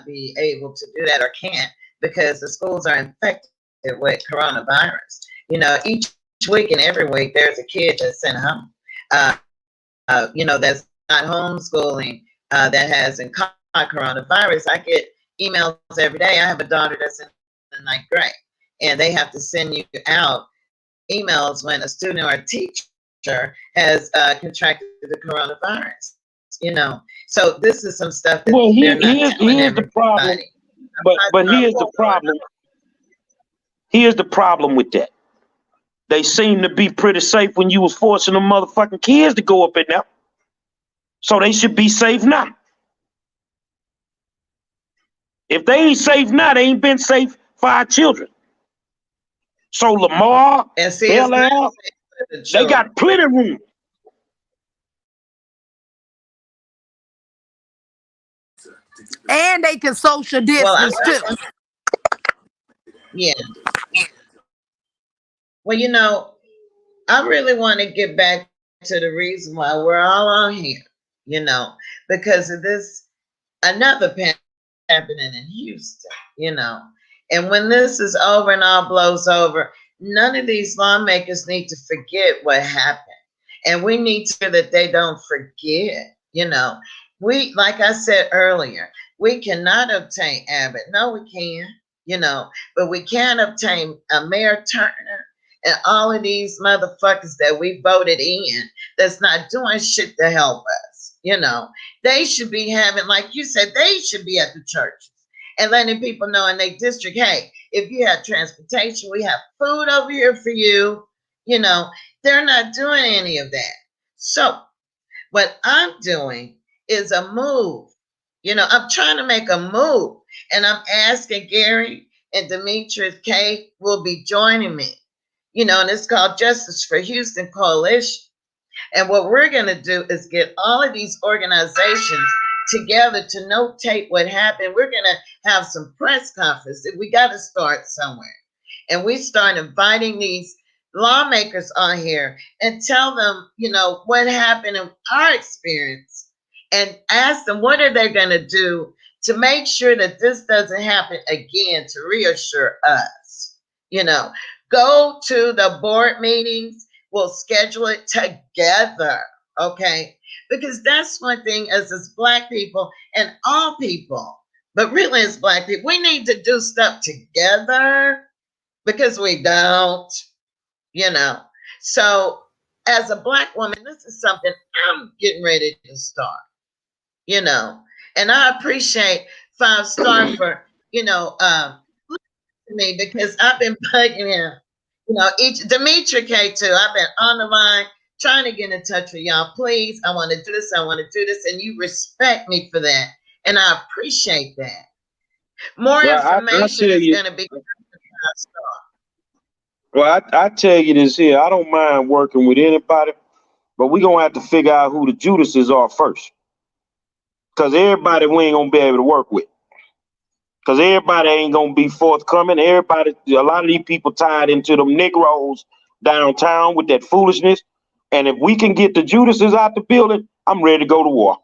be able to do that or can't, because the schools are infected with coronavirus. You know, each week and every week there's a kid that's sent home. You know, that's not homeschooling, that hasn't caught coronavirus. I get emails every day. I have a daughter that's in the ninth grade, and they have to send you out emails when a student or a teacher has contracted the coronavirus. You know, so this is some stuff that well, here's the problem. But here's the problem. Here's the problem with that. They seem to be pretty safe when you was forcing them motherfucking kids to go up in there. So they should be safe now. If they ain't safe now, they ain't been safe for our children. So Lamar, Bel Air, they got plenty of room. And they can social distance too. Yeah. Well, you know, I really want to get back to the reason why we're all on here, you know, because of this another pandemic happening in Houston, you know. And when this is over and all blows over, none of these lawmakers need to forget what happened. And we need to that they don't forget, you know. We, like I said earlier, we cannot obtain Abbott. No, we can't, you know, but we can obtain Mayor Turner and all of these motherfuckers that we voted in that's not doing shit to help us, you know. They should be having, like you said, they should be at the churches and letting people know in their district, hey, if you have transportation, we have food over here for you. You know, they're not doing any of that. So what I'm doing is a move. You know, I'm trying to make a move. And I'm asking Gary and Demetrius K will be joining me. You know, and it's called Justice for Houston Coalition. And what we're going to do is get all of these organizations together to notate what happened. We're going to have some press conferences. We got to start somewhere. And we start inviting these lawmakers on here and tell them, you know, what happened in our experience and ask them what are they going to do to make sure that this doesn't happen again, to reassure us. You know, go to the board meetings. We'll schedule it together, okay? Because that's one thing as Black people and all people, but really as Black people, we need to do stuff together because we don't, you know. So as a Black woman, this is something I'm getting ready to start, you know. And I appreciate 5 Star for, to me because I've been bugging him. Demetri K too. I've been on the line trying to get in touch with y'all. Please, I want to do this. I want to do this, and you respect me for that, and I appreciate that. More Well, I information tell is you, going to be. well, I tell you this here. I don't mind working with anybody, but we're gonna have to figure out who the Judases are first, because everybody we ain't gonna be able to work with. Because everybody ain't gonna be forthcoming. A lot of these people tied into them Negroes downtown with that foolishness. And if we can get the Judases out the building, I'm ready to go to war.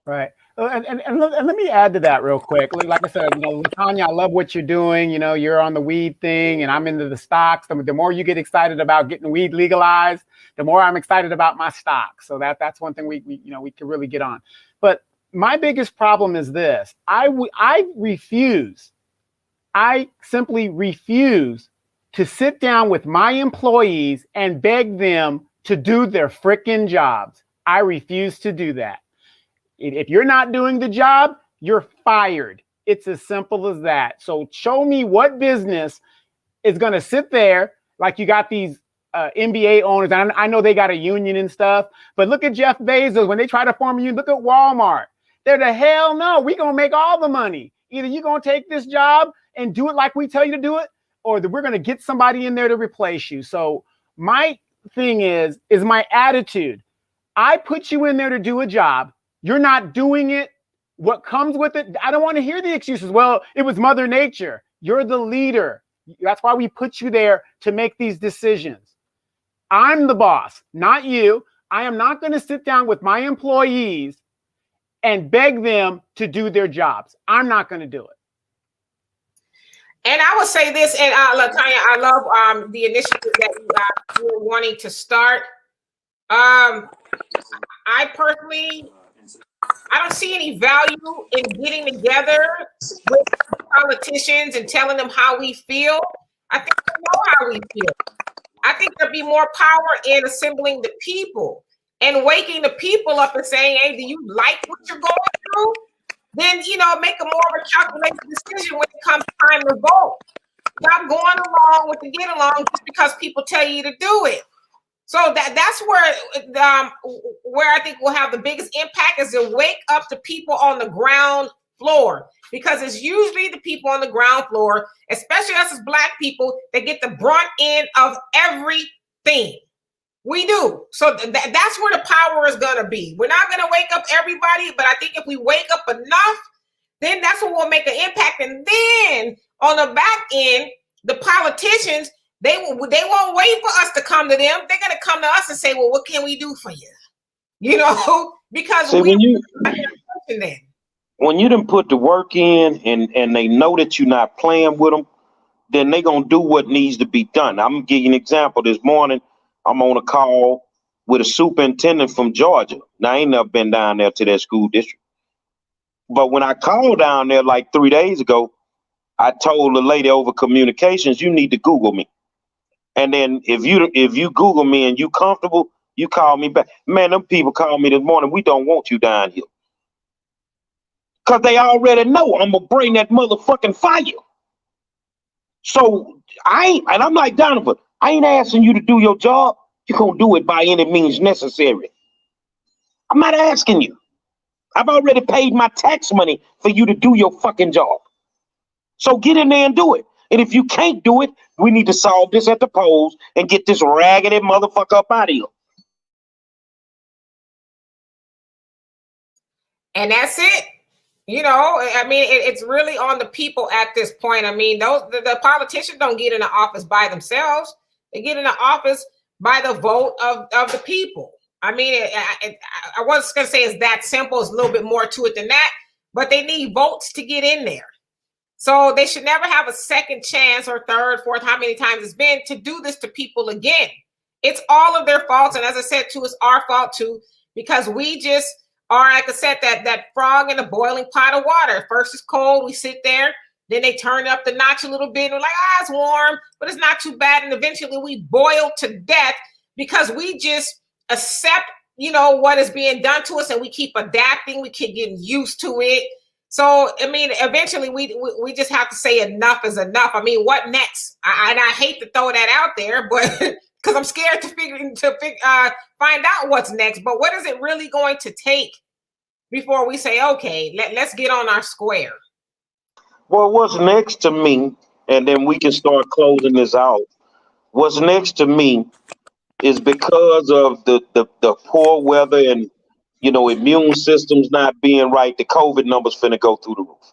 Right. And let me add to that real quick. Like I said, Tanya, I love what you're doing. You're on the weed thing and I'm into the stocks. The more you get excited about getting weed legalized, the more I'm excited about my stocks. So that's one thing we can really get on. But my biggest problem is this. I simply refuse to sit down with my employees and beg them to do their frickin' jobs. I refuse to do that. If you're not doing the job, you're fired. It's as simple as that. So show me what business is going to sit there like you got these NBA owners. And I know they got a union and stuff, but look at Jeff Bezos. When they try to form a union, look at Walmart. They're the hell no. We're going to make all the money. Either you're going to take this job and do it like we tell you to do it, or that we're going to get somebody in there to replace you. So my thing is my attitude. I put you in there to do a job. You're not doing it. What comes with it? I don't want to hear the excuses. Well, it was Mother Nature. You're the leader. That's why we put you there to make these decisions. I'm the boss, not you. I am not going to sit down with my employees and beg them to do their jobs. I'm not going to do it. And I would say this, and Latanya, I love the initiative that you're wanting to start. I personally, I don't see any value in getting together with politicians and telling them how we feel. I think they know how we feel. I think there'd be more power in assembling the people and waking the people up and saying, hey, do you like what you're going through? Then, make a more of a calculated decision when it comes time to vote. Stop going along with the get along just because people tell you to do it. So that's where I think we'll have the biggest impact is to wake up the people on the ground floor, because it's usually the people on the ground floor, especially us as Black people, that get the brunt end of everything. We do. So that's where the power is going to be. We're not going to wake up everybody, but I think if we wake up enough, then that's what will make an impact. And then on the back end, the politicians, they won't wait for us to come to them. They're going to come to us and say, well, what can we do for you? Because when you done put the work in and they know that you're not playing with them, then they going to do what needs to be done. I'm going to give you an example. This morning, I'm on a call with a superintendent from Georgia. Now, I ain't never been down there to that school district. But when I called down there like 3 days ago, I told the lady over communications, you need to Google me. And then if you Google me and you comfortable, you call me back. Man, them people called me this morning. We don't want you down here. Because they already know I'm going to bring that motherfucking fire. So I'm like, Donovan, I ain't asking you to do your job. You're going to do it by any means necessary. I'm not asking you. I've already paid my tax money for you to do your fucking job. So get in there and do it. And if you can't do it, we need to solve this at the polls and get this raggedy motherfucker up out of here. And that's it. It's really on the people at this point. The politicians don't get in the office by themselves. They get in the office by the vote of the people. I wasn't going to say it's that simple. It's a little bit more to it than that. But they need votes to get in there. So they should never have a second chance or third, fourth, how many times it's been, to do this to people again. It's all of their faults. And as I said, too, it's our fault, too, because we just are, like I said, that frog in a boiling pot of water. First it's cold, we sit there. Then they turn up the notch a little bit. And we're like, it's warm, but it's not too bad. And eventually we boil to death because we just accept, what is being done to us, and we keep adapting. We keep getting used to it. So, I mean, eventually we just have to say enough is enough. I mean, what next? And I hate to throw that out there, but because I'm scared to find out what's next. But what is it really going to take before we say, okay, let's get on our square? Well, what's next to me, and then we can start closing this out. What's next to me is because of the poor weather and immune systems not being right, the COVID numbers finna go through the roof.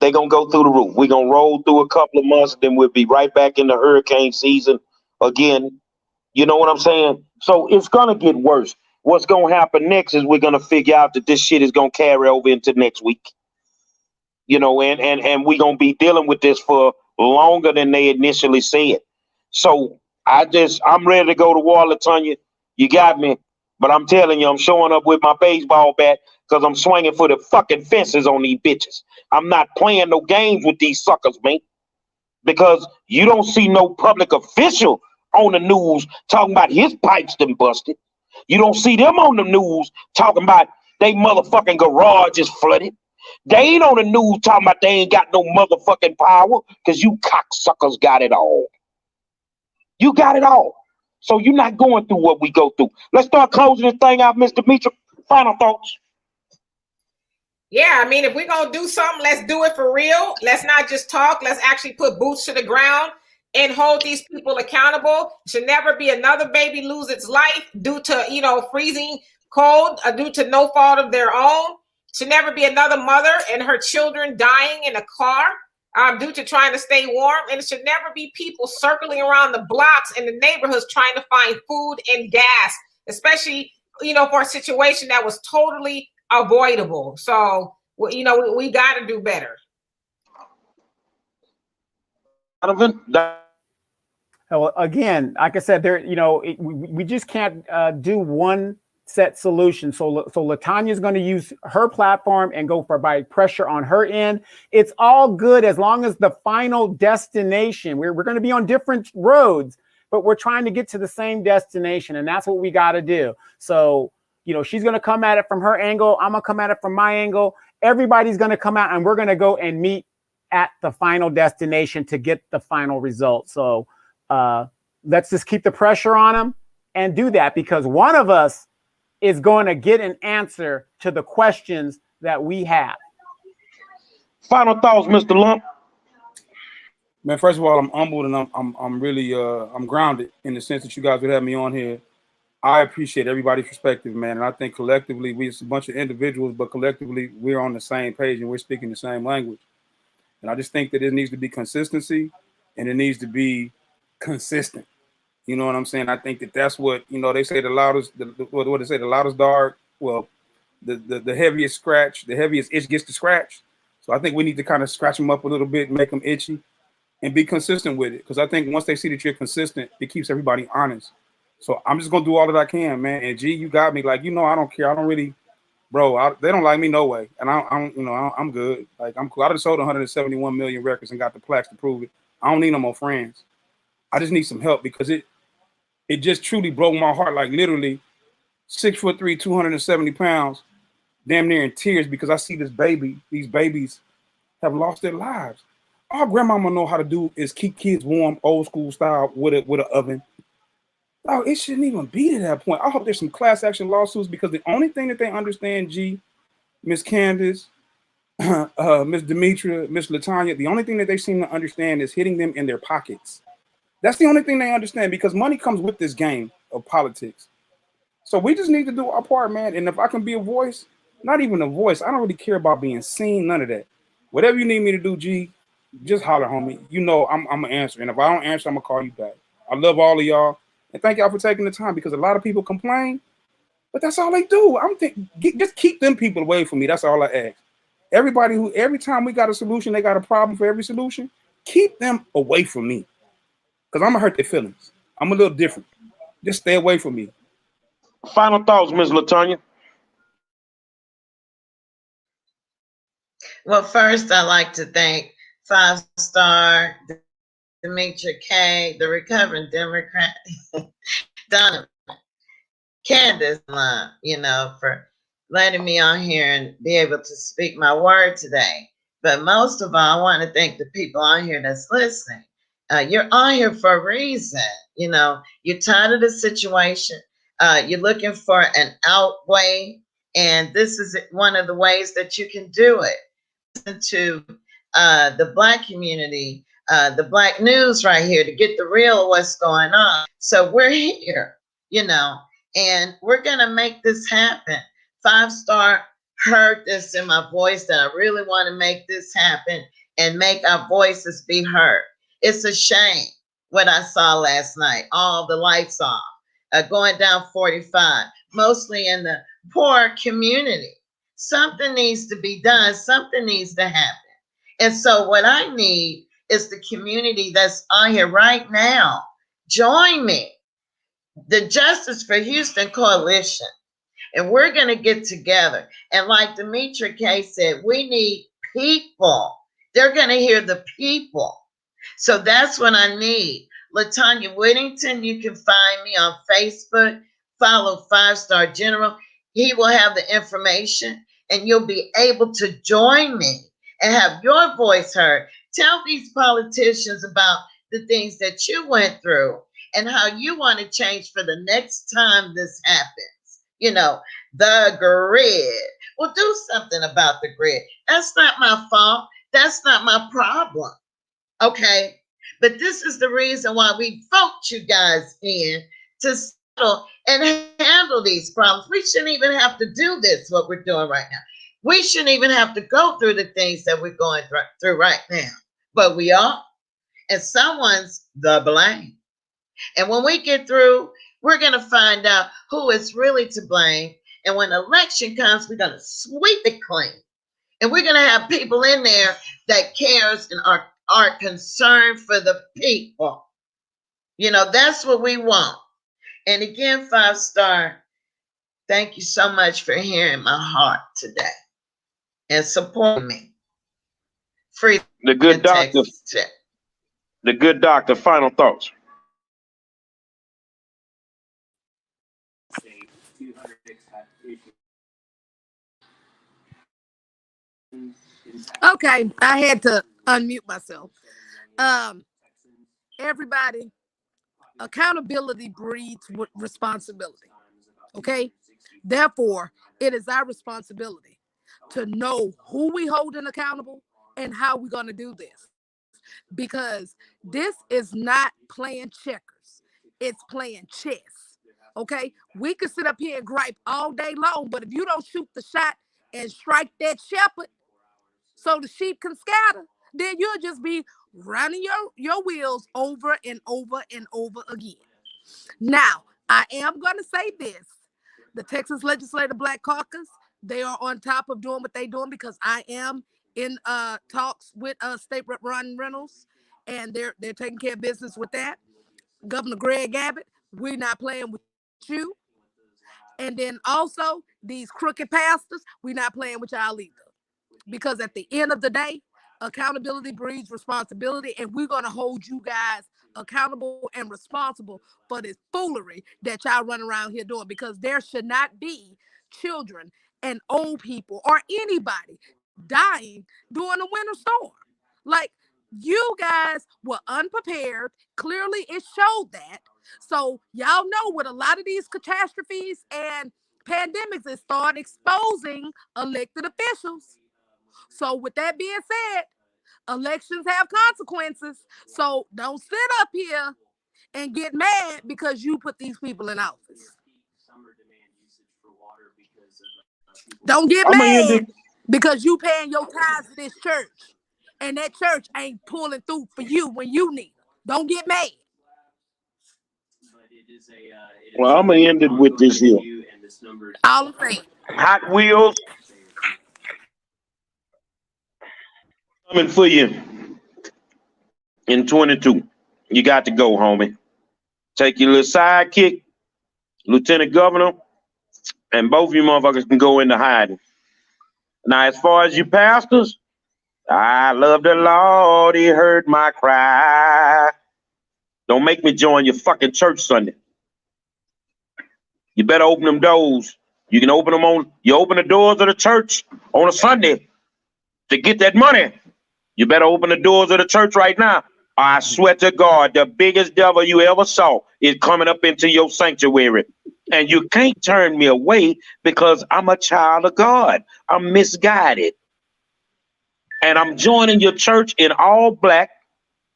They gonna go through the roof. We gonna roll through a couple of months, then we'll be right back in the hurricane season again. You know what I'm saying? So it's gonna get worse. What's gonna happen next is we're gonna figure out that this shit is gonna carry over into next week. And we're gonna be dealing with this for longer than they initially said. So I'm ready to go to war, Latonya. You got me. But I'm telling you, I'm showing up with my baseball bat because I'm swinging for the fucking fences on these bitches. I'm not playing no games with these suckers, man. Because you don't see no public official on the news talking about his pipes done busted. You don't see them on the news talking about they motherfucking garage is flooded. They ain't on the news talking about they ain't got no motherfucking power because you cocksuckers got it all. You got it all. So you're not going through what we go through. Let's start closing this thing out, Mr. Demetra. Final thoughts. Yeah, I mean, if we're going to do something, let's do it for real. Let's not just talk. Let's actually put boots to the ground and hold these people accountable. Should never be another baby lose its life due to, freezing cold, due to no fault of their own. Should never be another mother and her children dying in a car due to trying to stay warm. And it should never be people circling around the blocks and the neighborhoods trying to find food and gas, especially, for a situation that was totally avoidable. So, we got to do better. Well, again, like I said, we just can't do one set solution. So Latanya's going to use her platform and go by pressure on her end. It's all good as long as the final destination. We're going to be on different roads, but we're trying to get to the same destination, and that's what we got to do. So, she's going to come at it from her angle. I'm going to come at it from my angle. Everybody's going to come out, and we're going to go and meet at the final destination to get the final result. So let's just keep the pressure on them and do that, because one of us is going to get an answer to the questions that we have. Final thoughts, Mr. Lump. Man, first of all, I'm humbled and I'm really I'm grounded in the sense that you guys would have me on here. I appreciate everybody's perspective, man, and I think collectively we're a bunch of individuals, but collectively we're on the same page and we're speaking the same language. And I just think that it needs to be consistency and it needs to be consistent. You know what I'm saying? I think that's what, they say the loudest, what they say, the loudest dog, well, the heaviest scratch, the heaviest itch gets to scratch. So I think we need to kind of scratch them up a little bit, make them itchy, and be consistent with it. Because I think once they see that you're consistent, it keeps everybody honest. So I'm just going to do all that I can, man. And G, you got me. Like, I don't care. I don't really, bro, they don't like me no way. And I'm good. Like, I'm cool. I just sold 171 million records and got the plaques to prove it. I don't need no more friends. I just need some help because it just truly broke my heart. Like, literally 6'3", 270 pounds, damn near in tears because I see these babies have lost their lives. All grandmama know how to do is keep kids warm, old school style with an oven. Oh, it shouldn't even be to that point. I hope there's some class action lawsuits because the only thing that they understand, G, Miss Candace, Miss Demetra, Miss Latanya, the only thing that they seem to understand is hitting them in their pockets. That's the only thing they understand because money comes with this game of politics. So we just need to do our part, man. And if I can be a voice, not even a voice, I don't really care about being seen, none of that. Whatever you need me to do, G, just holler, homie. I'm going to answer. And if I don't answer, I'm going to call you back. I love all of y'all. And thank y'all for taking the time because a lot of people complain, but that's all they do. Just keep them people away from me. That's all I ask. Every time we got a solution, they got a problem for every solution. Keep them away from me because I'm going to hurt their feelings. I'm a little different. Just stay away from me. Final thoughts, Ms. Latanya. Well, first, I'd like to thank 5-Star, Demetra K, the recovering Democrat, Donovan. Candace, for letting me on here and be able to speak my word today. But most of all, I want to thank the people on here that's listening. You're on here for a reason. You're tired of the situation. You're looking for an out way, and this is one of the ways that you can do it. Listen to the Black community, the Black news right here to get the real of what's going on. So we're here, and we're going to make this happen. 5-Star heard this in my voice that I really want to make this happen and make our voices be heard. It's a shame what I saw last night, all the lights off, going down 45, mostly in the poor community. Something needs to be done. Something needs to happen. And so what I need is the community that's on here right now. Join me, the Justice for Houston Coalition. And we're going to get together. And like Demetra K said, we need people. They're going to hear the people. So that's what I need. LaTanya Whittington, you can find me on Facebook. Follow 5-Star General. He will have the information and you'll be able to join me and have your voice heard. Tell these politicians about the things that you went through and how you want to change for the next time this happens. The grid. Well, do something about the grid. That's not my fault. That's not my problem. Okay? But this is the reason why we vote you guys in to settle and handle these problems. We shouldn't even have to do this, what we're doing right now. We shouldn't even have to go through the things that we're going through right now. But we are. And someone's the blame. And when we get through, we're going to find out who is really to blame. And when election comes, we're going to sweep it clean. And we're going to have people in there that cares and are concerned for the people. That's what we want. And again, 5-Star, thank you so much for hearing my heart today and supporting me. Free the good doctor. The good doctor. Final thoughts. Okay, I had to unmute myself. Everybody, accountability breeds responsibility. Okay, therefore, it is our responsibility to know who we holding accountable and how we're going to do this, because this is not playing checkers, it's playing chess. Okay, we can sit up here and gripe all day long, but if you don't shoot the shot and strike that shepherd so the sheep can scatter, then you'll just be running your wheels over and over and over again. Now, I am going to say this. The Texas Legislative Black Caucus, they are on top of doing what they're doing, because I am in talks with State Rep Ron Reynolds, and they're taking care of business with that. Governor Greg Abbott, we're not playing with you. And then also, these crooked pastors, we're not playing with y'all either. Because at the end of the day, accountability breeds responsibility, and we're going to hold you guys accountable and responsible for this foolery that y'all run around here doing, because there should not be children and old people or anybody dying during a winter storm. Like, you guys were unprepared. Clearly, it showed that. So y'all know, with a lot of these catastrophes and pandemics, it started exposing elected officials. So with that being said, elections have consequences. So don't sit up here and get mad because you put these people in office. Don't get mad because you paying your tithes to this church and that church ain't pulling through for you when you need it. Don't get mad. Well, I'm going to end it with this here. All I'm saying. Hot Wheels coming for you in 22. You got to go, homie. Take your little sidekick, Lieutenant Governor, and both of you motherfuckers can go into hiding. Now, as far as you pastors, I love the Lord. He heard my cry. Don't make me join your fucking church Sunday. You better open them doors. You can open them you open the doors of the church on a Sunday to get that money. You better open the doors of the church right now. I swear to God, the biggest devil you ever saw is coming up into your sanctuary. And you can't turn me away because I'm a child of God. I'm misguided. And I'm joining your church in all black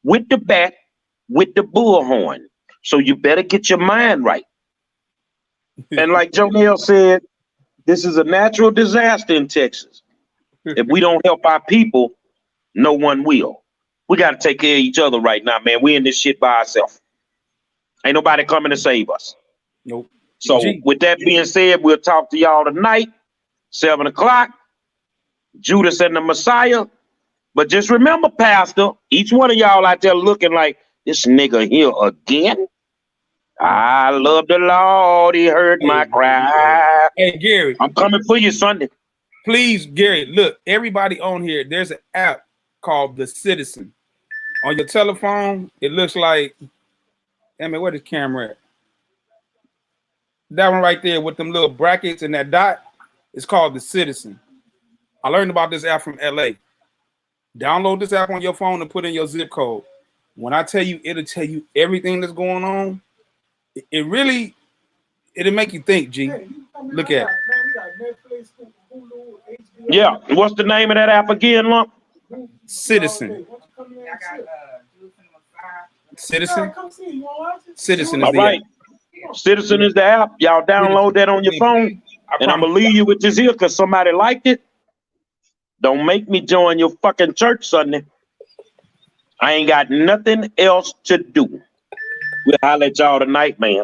with the bat, with the bullhorn. So you better get your mind right. And like Jonelle said, this is a natural disaster in Texas. If we don't help our people, no one will. We got to take care of each other right now, man. We in this shit by ourselves. Ain't nobody coming to save us. Nope. So with that being said, we'll talk to y'all tonight, 7 o'clock. Judas and the Messiah. But just remember, Pastor, each one of y'all out there looking like, this nigga here again. I love the Lord. He heard my cry. Hey, Gary. I'm coming for you Sunday. Please, Gary, look, everybody on here, there's an app called The Citizen. On your telephone, it looks like, I mean, where the camera at? That one right there with them little brackets and that dot, it's called The Citizen. I learned about this app from LA. Download this app on your phone and put in your zip code. When I tell you, it'll tell you everything that's going on. It'll make you think, G. Look at it. Yeah. What's the name of that app again, Lump? Citizen. Citizen? Citizen is all the right. app. Citizen is the app. Y'all download that on your phone. And I'm going to leave you with this here because somebody liked it. Don't make me join your fucking church Sunday. I ain't got nothing else to do. We'll holler at y'all tonight, man.